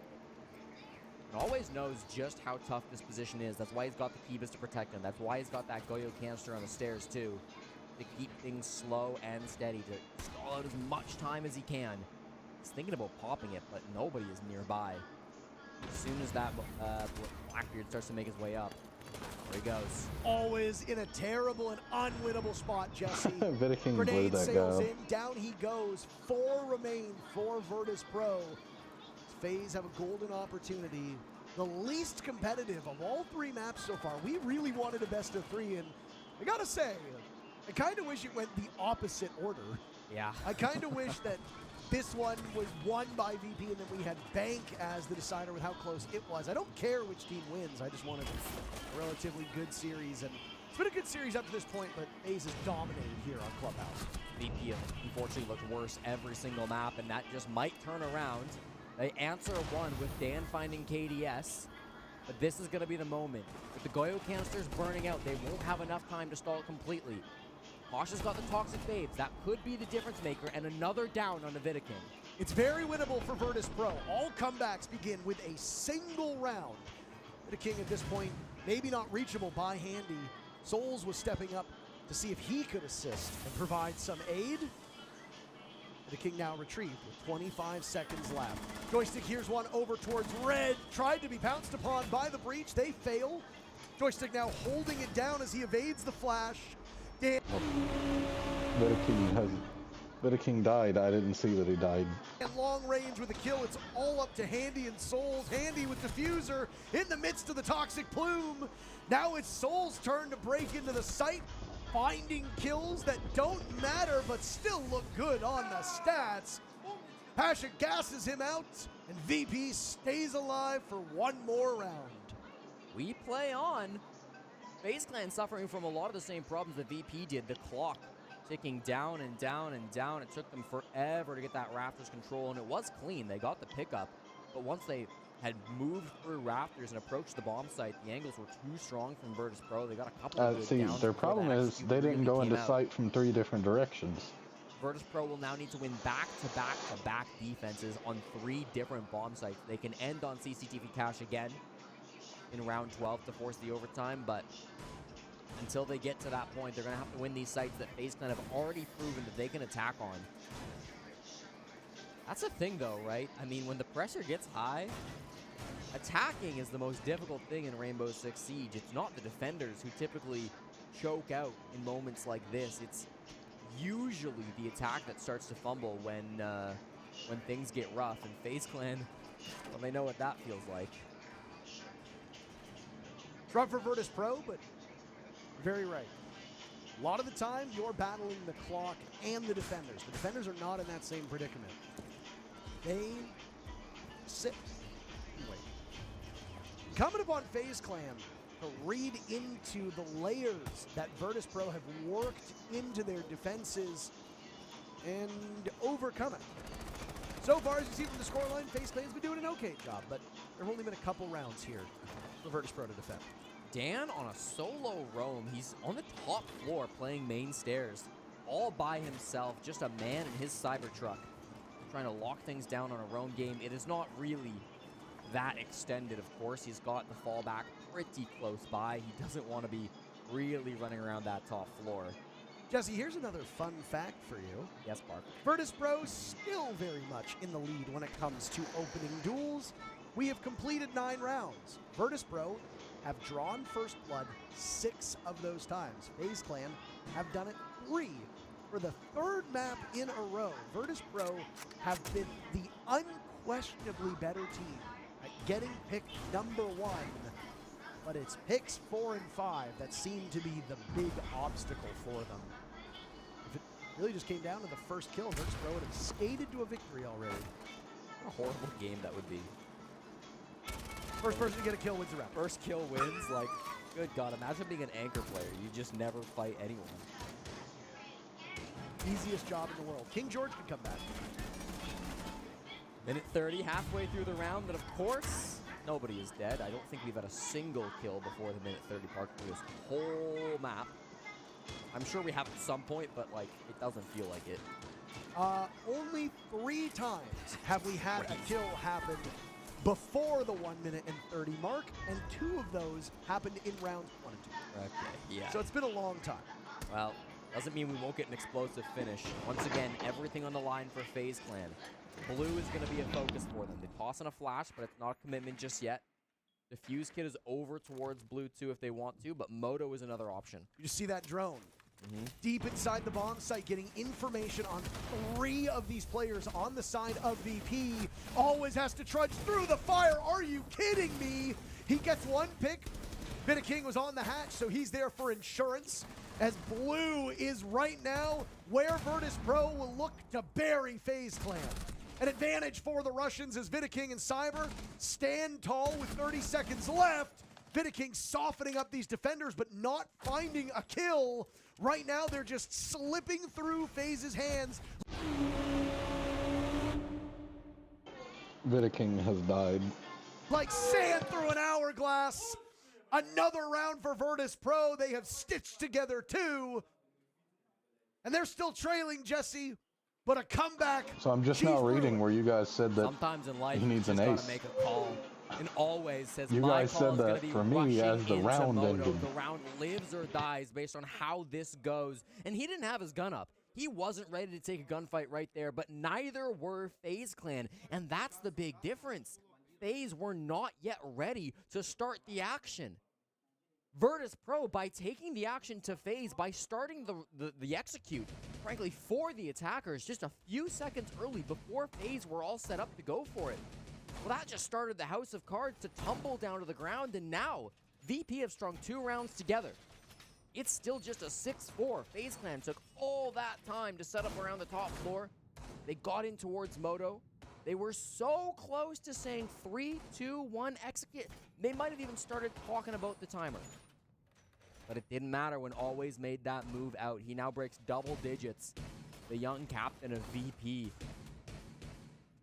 And Always knows just how tough this position is. That's why he's got the Keybus to protect him. That's why he's got that Goyo canister on the stairs too, to keep things slow and steady, to stall out as much time as he can. He's thinking about popping it, but nobody is nearby. As soon as that Blackbeard starts to make his way up, there he goes. Always in a terrible and unwinnable spot, Jesse. Vitaking blew Grenade that sails guy. in, down he goes. 4 remain for Virtus Pro. FaZe have a golden opportunity. The least competitive of all 3 maps so far. We really wanted a best of 3, and I gotta say, I kind of wish it went the opposite order. Yeah. I kind of wish that this one was won by VP and then we had Bank as the decider with how close it was. I don't care which team wins. I just wanted a relatively good series. And it's been a good series up to this point, but FaZe has dominated here on Clubhouse. VP unfortunately looked worse every single map, and that just might turn around. They answer one with Dan finding KDS, but this is going to be the moment. With the Goyo canisters burning out, they won't have enough time to stall it completely. Posh's got the Toxic Babes. That could be the difference maker, and another down on the Vitaking. It's very winnable for Virtus Pro. All comebacks begin with a single round. Vitaking at this point, maybe not reachable by Handy. Souls was stepping up to see if he could assist and provide some aid. Vitaking now retrieved with 25 seconds left. Joystick here's one over towards Red. Tried to be pounced upon by the breach. They fail. Joystick now holding it down as he evades the flash. Vitaking died. I didn't see that he died. And long range with a kill. It's all up to Handy and Souls. Handy with Diffuser in the midst of the Toxic Plume. Now it's Souls' turn to break into the site, finding kills that don't matter but still look good on the stats. Pasha gasses him out, and VP stays alive for one more round. We play on. FaZe Clan suffering from a lot of the same problems that VP did. The clock ticking down and down and down. It took them forever to get that Raptors control, and it was clean. They got the pickup, but once they had moved through Raptors and approached the bomb site, the angles were too strong from Virtus Pro. They got a couple of good downs. Their problem is they didn't go into sight from 3 different directions. Virtus Pro will now need to win back-to-back-to-back defenses on 3 different bomb sites. They can end on CCTV Cash again in round 12 to force the overtime, but until they get to that point, they're going to have to win these sites that FaZe Clan have already proven that they can attack on. That's the thing, though, right? I mean, when the pressure gets high, attacking is the most difficult thing in Rainbow Six Siege. It's not the defenders who typically choke out in moments like this. It's usually the attack that starts to fumble when things get rough. And FaZe Clan, well, they know what that feels like. It's rough for Virtus Pro, but very right. A lot of the time, you're battling the clock and the defenders. The defenders are not in that same predicament. They sit and wait. Incumbent upon FaZe Clan to read into the layers that Virtus Pro have worked into their defenses and overcome it. So far, as you see from the scoreline, FaZe Clan's been doing an okay job, but there have only been a couple rounds here for Virtus Pro to defend. Dan on a solo roam. He's on the top floor playing main stairs all by himself, just a man in his Cybertruck trying to lock things down on a roam game. It is not really that extended, of course. He's got the fallback pretty close by. He doesn't want to be really running around that top floor. Jesse, here's another fun fact for you. Yes, Parker. Virtus Pro still very much in the lead when it comes to opening duels. We have completed 9 rounds. Virtus Pro have drawn first blood 6 of those times. FaZe Clan have done it 3. For the 3rd map in a row, Virtus Pro have been the unquestionably better team at getting pick number 1. But it's picks 4 and 5 that seem to be the big obstacle for them. If it really just came down to the first kill, Virtus Pro would have skated to a victory already. What a horrible game that would be. First person to get a kill wins the round. First kill wins, like, good God, imagine being an anchor player. You just never fight anyone. Easiest job in the world. King George can come back. Minute 30, halfway through the round, and of course, nobody is dead. I don't think we've had a single kill before the minute 30 mark through this whole map. I'm sure we have at some point, but, like, it doesn't feel like it. Only 3 times have we had a kill happen before the 1 minute and 30 mark, and 2 of those happened in rounds 1 and 2. Okay, yeah. So it's been a long time. Well, doesn't mean we won't get an explosive finish. Once again, everything on the line for FaZe Clan. Blue is going to be a focus for them. They toss in a flash, but it's not a commitment just yet. Diffuse Kit is over towards Blue too if they want to, but Moto is another option. You just see that drone. Deep inside the bomb site, getting information on 3 of these players on the side of VP. Always has to trudge through the fire. Are you kidding me? He gets 1 pick. Vitaking was on the hatch, so he's there for insurance. As Blue is right now where Virtus Pro will look to bury FaZe Clan. An advantage for the Russians as Vitaking and Cyber stand tall with 30 seconds left. Vitaking softening up these defenders, but not finding a kill. Right now, they're just slipping through FaZe's hands. Vitaking has died. Like sand through an hourglass. Another round for Virtus Pro. They have stitched together 2. And they're still trailing, Jesse. But a comeback. So I'm just now reading where you guys said that sometimes in life he needs you an just ace. gotta make a call. And always says You my guys call said is that gonna be for me rushing as the into round Moto. ended. The round lives or dies based on how this goes. And he didn't have his gun up. He wasn't ready to take a gunfight right there, but neither were FaZe Clan. And that's the big difference. FaZe were not yet ready to start the action. Virtus Pro, by taking the action to FaZe, by starting the execute, frankly, for the attackers, just a few seconds early before FaZe were all set up to go for it. Well, that just started the house of cards to tumble down to the ground, and now VP have strung 2 rounds together. It's still just a 6-4. FaZe Clan took all that time to set up around the top floor. They got in towards Moto. They were so close to saying 3, 2, 1, execute. They might have even started talking about the timer. But it didn't matter when Always made that move out. He now breaks double digits. The young captain of VP.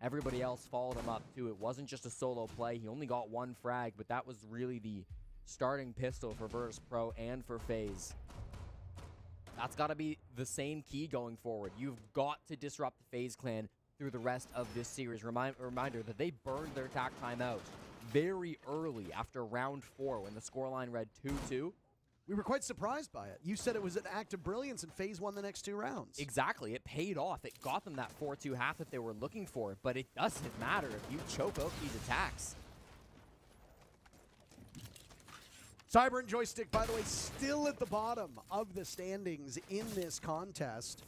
Everybody else followed him up too. It wasn't just a solo play. He only got 1 frag, but that was really the starting pistol for Virtus Pro and for FaZe. That's got to be the same key going forward. You've got to disrupt the FaZe Clan through the rest of this series. Reminder that they burned their attack timeout very early after round 4 when the scoreline read 2-2. We were quite surprised by it. You said it was an act of brilliance and FaZe won the next 2 rounds. Exactly. It paid off. It got them that 4-2 half that they were looking for, but it doesn't matter if you choke out these attacks. Cyber and Joystick, by the way, still at the bottom of the standings in this contest.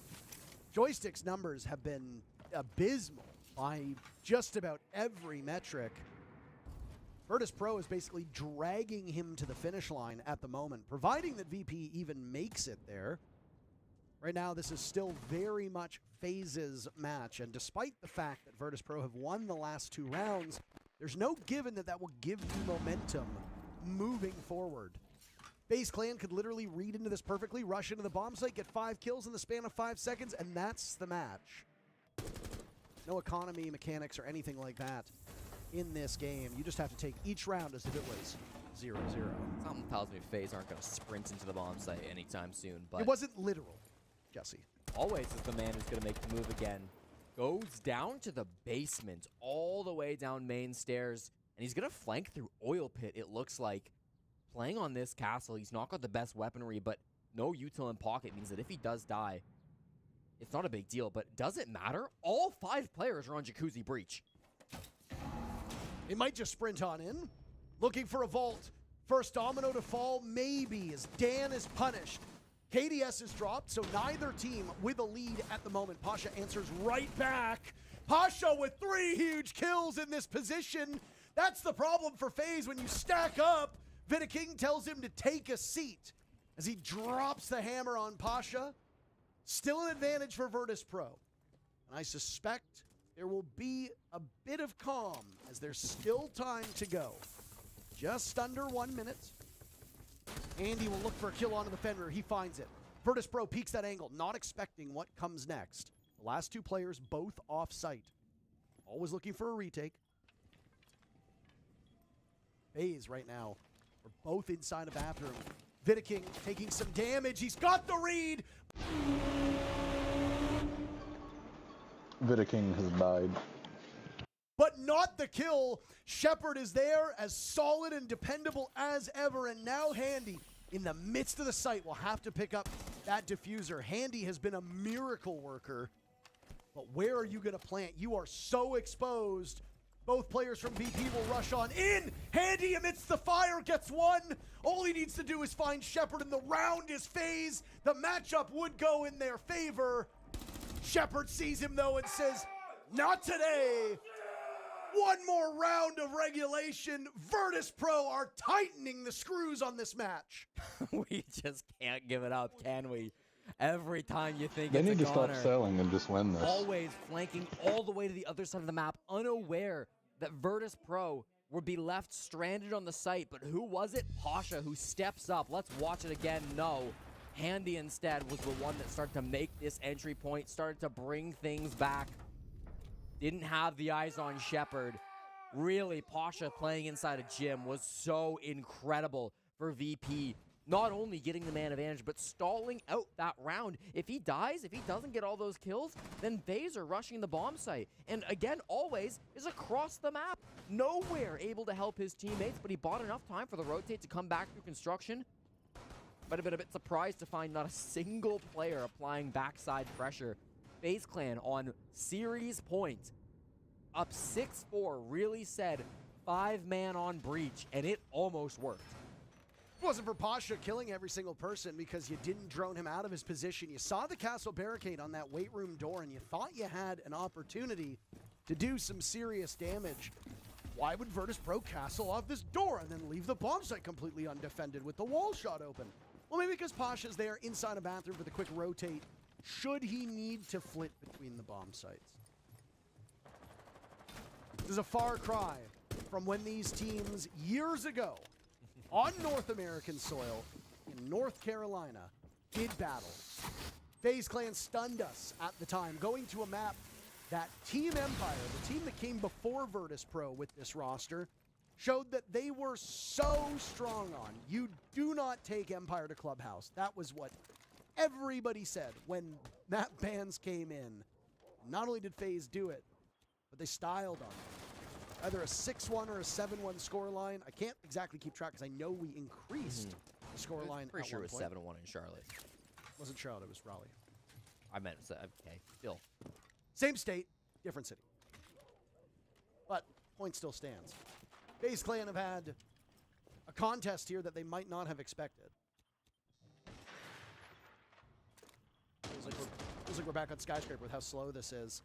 Joystick's numbers have been abysmal by just about every metric. Virtus Pro is basically dragging him to the finish line at the moment, providing that VP even makes it there. Right now, this is still very much FaZe's match, and despite the fact that Virtus Pro have won the last 2 rounds, there's no given that that will give you momentum moving forward. FaZe Clan could literally read into this perfectly, rush into the bomb site, get 5 kills in the span of 5 seconds, and that's the match. No economy, mechanics, or anything like that in this game. You just have to take each round as if it was 0-0. Something tells me FaZe aren't going to sprint into the bomb site anytime soon, but it wasn't literal, Jesse. Always is the man who's going to make the move again. Goes down to the basement, all the way down main stairs, and he's going to flank through Oil Pit, it looks like. Playing on this castle, he's not got the best weaponry, but no util in pocket means that if he does die, it's not a big deal, but does it matter? All 5 players are on Jacuzzi Breach. He might just sprint on in. Looking for a vault. First domino to fall, maybe, as Dan is punished. KDS is dropped, so neither team with a lead at the moment. Pasha answers right back. Pasha with 3 huge kills in this position. That's the problem for FaZe when you stack up. Vitaking tells him to take a seat as he drops the hammer on Pasha. Still an advantage for Virtus Pro. And I suspect there will be a bit of calm as there's still time to go. Just under 1 minute. Andy will look for a kill onto the Fenrir. He finds it. Virtus Pro peeks that angle, not expecting what comes next. The last 2 players both off site. Always looking for a retake. FaZe right now are both inside a bathroom. Vitaking taking some damage. He's got the read. Vitaking has died. But not the kill. Shepard is there, as solid and dependable as ever, and now Handy, in the midst of the site, will have to pick up that diffuser. Handy has been a miracle worker But where are you going to plant? You are so exposed. Both players from VP will rush on in. Handy amidst the fire gets one. All he needs to do is find Shepard, and the round is FaZe. The matchup would go in their favor. Shepard sees him though and says, not today. One more round of regulation. Virtus Pro are tightening the screws on this match. We just can't give it up, can we? Every time you think they it's need a to goner, stop selling and just win this. always flanking all the way to the other side of the map, unaware that Virtus Pro would be left stranded on the site. But who was it? Pasha, who steps up. Let's watch it again. No. Handy instead was the one that started to make this entry point, started to bring things back. Didn't have the eyes on Shepard. Really, Pasha playing inside a gym was so incredible for VP. Not only getting the man advantage, but stalling out that round. If he dies, if he doesn't get all those kills, then FaZe are rushing the bomb site. And again, always is across the map. Nowhere able to help his teammates, but he bought enough time for the rotate to come back through construction. But I've been a bit surprised to find not a single player applying backside pressure. FaZe Clan on series point, up 6-4, really said 5-man on breach, and it almost worked. It wasn't for Pasha killing every single person because you didn't drone him out of his position. You saw the castle barricade on that weight room door, and you thought you had an opportunity to do some serious damage. Why would Virtus Pro castle off this door and then leave the bomb site completely undefended with the wall shot open? Well, maybe because Pasha's there inside a bathroom for the quick rotate, should he need to flit between the bomb sites. This is a far cry from when these teams years ago on North American soil in North Carolina did battle. FaZe Clan stunned us at the time, going to a map that Team Empire, the team that came before Virtus Pro with this roster, showed that they were so strong on. You do not take Empire to Clubhouse. That was what everybody said when map bans came in. Not only did FaZe do it, but they styled on it. Either a 6-1 or a 7-1 scoreline. I can't exactly keep track because I know we increased the scoreline. Pretty sure it was 7-1 in Charlotte. Wasn't Charlotte, it was Raleigh. I meant, okay, still. Same state, different city. But point still stands. FaZe Clan have had a contest here that they might not have expected. Feels like we're back on Skyscraper with how slow this is.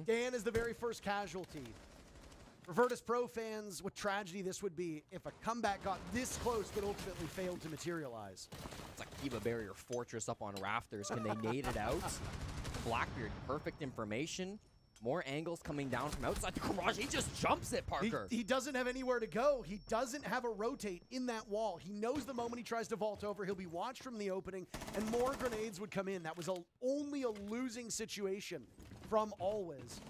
Dan is the very first casualty. For Virtus Pro fans, what tragedy this would be if a comeback got this close but ultimately failed to materialize. It's like Kiva Barrier Fortress up on rafters. Can they nade it out? Blackbeard, perfect information. More angles coming down from outside the garage. He just jumps it, Parker. He doesn't have anywhere to go. He doesn't have a rotate in that wall. He knows the moment he tries to vault over, he'll be watched from the opening, and more grenades would come in. That was only a losing situation from Always.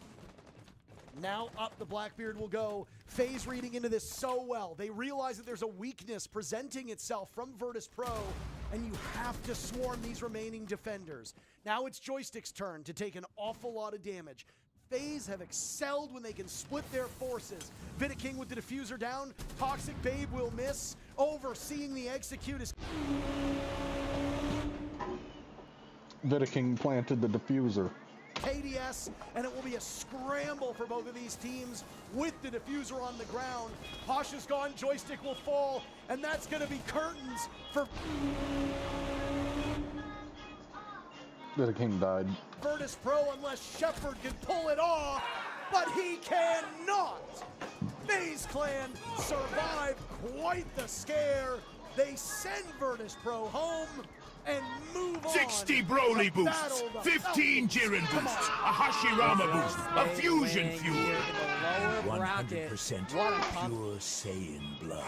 Now up the Blackbeard will go. FaZe reading into this so well. They realize that there's a weakness presenting itself from Virtus Pro, and you have to swarm these remaining defenders. Now it's Joystick's turn to take an awful lot of damage. FaZe have excelled when they can split their forces. Vitaking with the diffuser down. Toxic Babe will miss. Overseeing the execute is... Vitaking planted the diffuser. KDS, and it will be a scramble for both of these teams with the diffuser on the ground. Pasha's gone, Joystick will fall, and that's going to be curtains for... Vitaking died. Virtus Pro, unless Shepard can pull it off, but he cannot! FaZe Clan survived quite the scare. They send Virtus Pro home and move on. 60 Broly boosts, 15 Jiren boosts, a Hashirama boost, a Fusion Fuel. 100% pure Saiyan blood.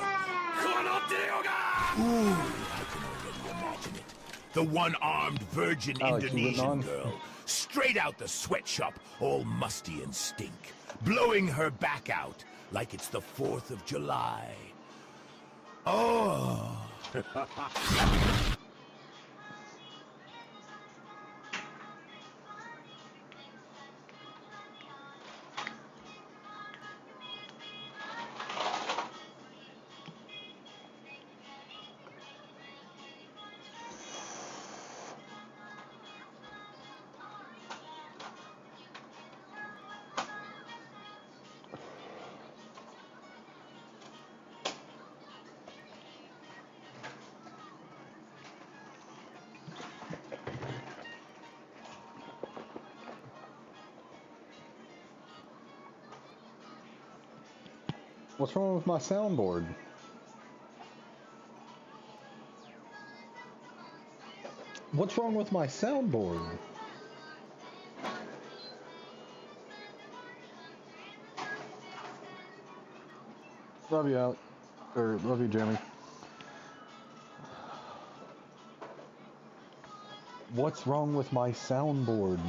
Ooh, I can already imagine it. The one-armed virgin Indonesian girl, straight out the sweatshop, all musty and stink, blowing her back out like it's the 4th of July. Oh. What's wrong with my soundboard? What's wrong with my soundboard? Love you, Alec. Or love you, Jeremy. What's wrong with my soundboard?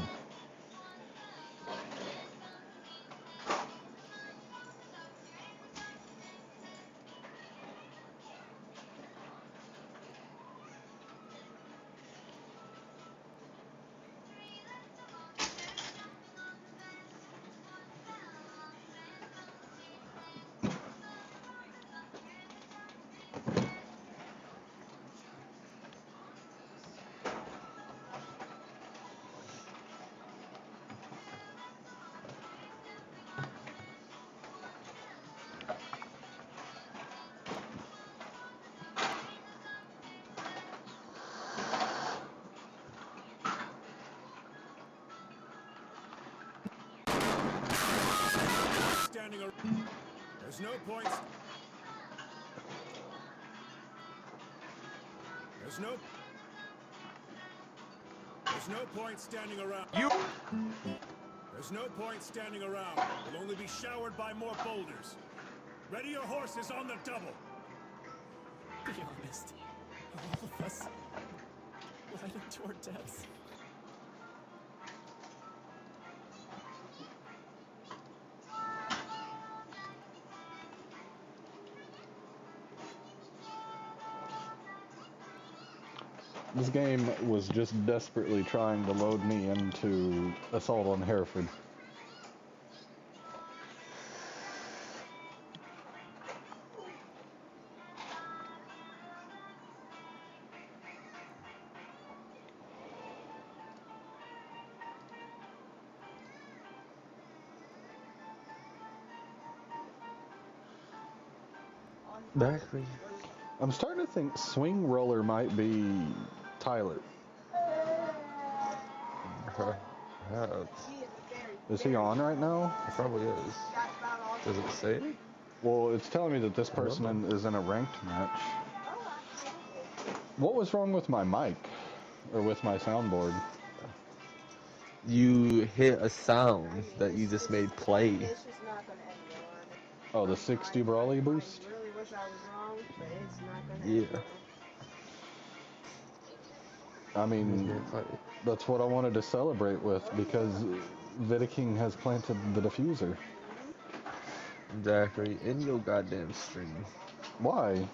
There's no points. There's no point standing around. There's no point standing around. We'll only be showered by more boulders. Ready your horses on the double. Be honest. All of us riding to our deaths. This game was just desperately trying to load me into Assault on Hereford. Exactly. I'm starting to think Swing Roller might be Tyler. Is he on right now? It probably is. Does it say? Well, it's telling me that this person is in a ranked match. What was wrong with my mic? Or with my soundboard? You hit a sound that you just made play. Oh, the 60 Brawly boost? Yeah. I mean, that's what I wanted to celebrate with because Vitaking has planted the diffuser. Exactly. In your goddamn stream. Why?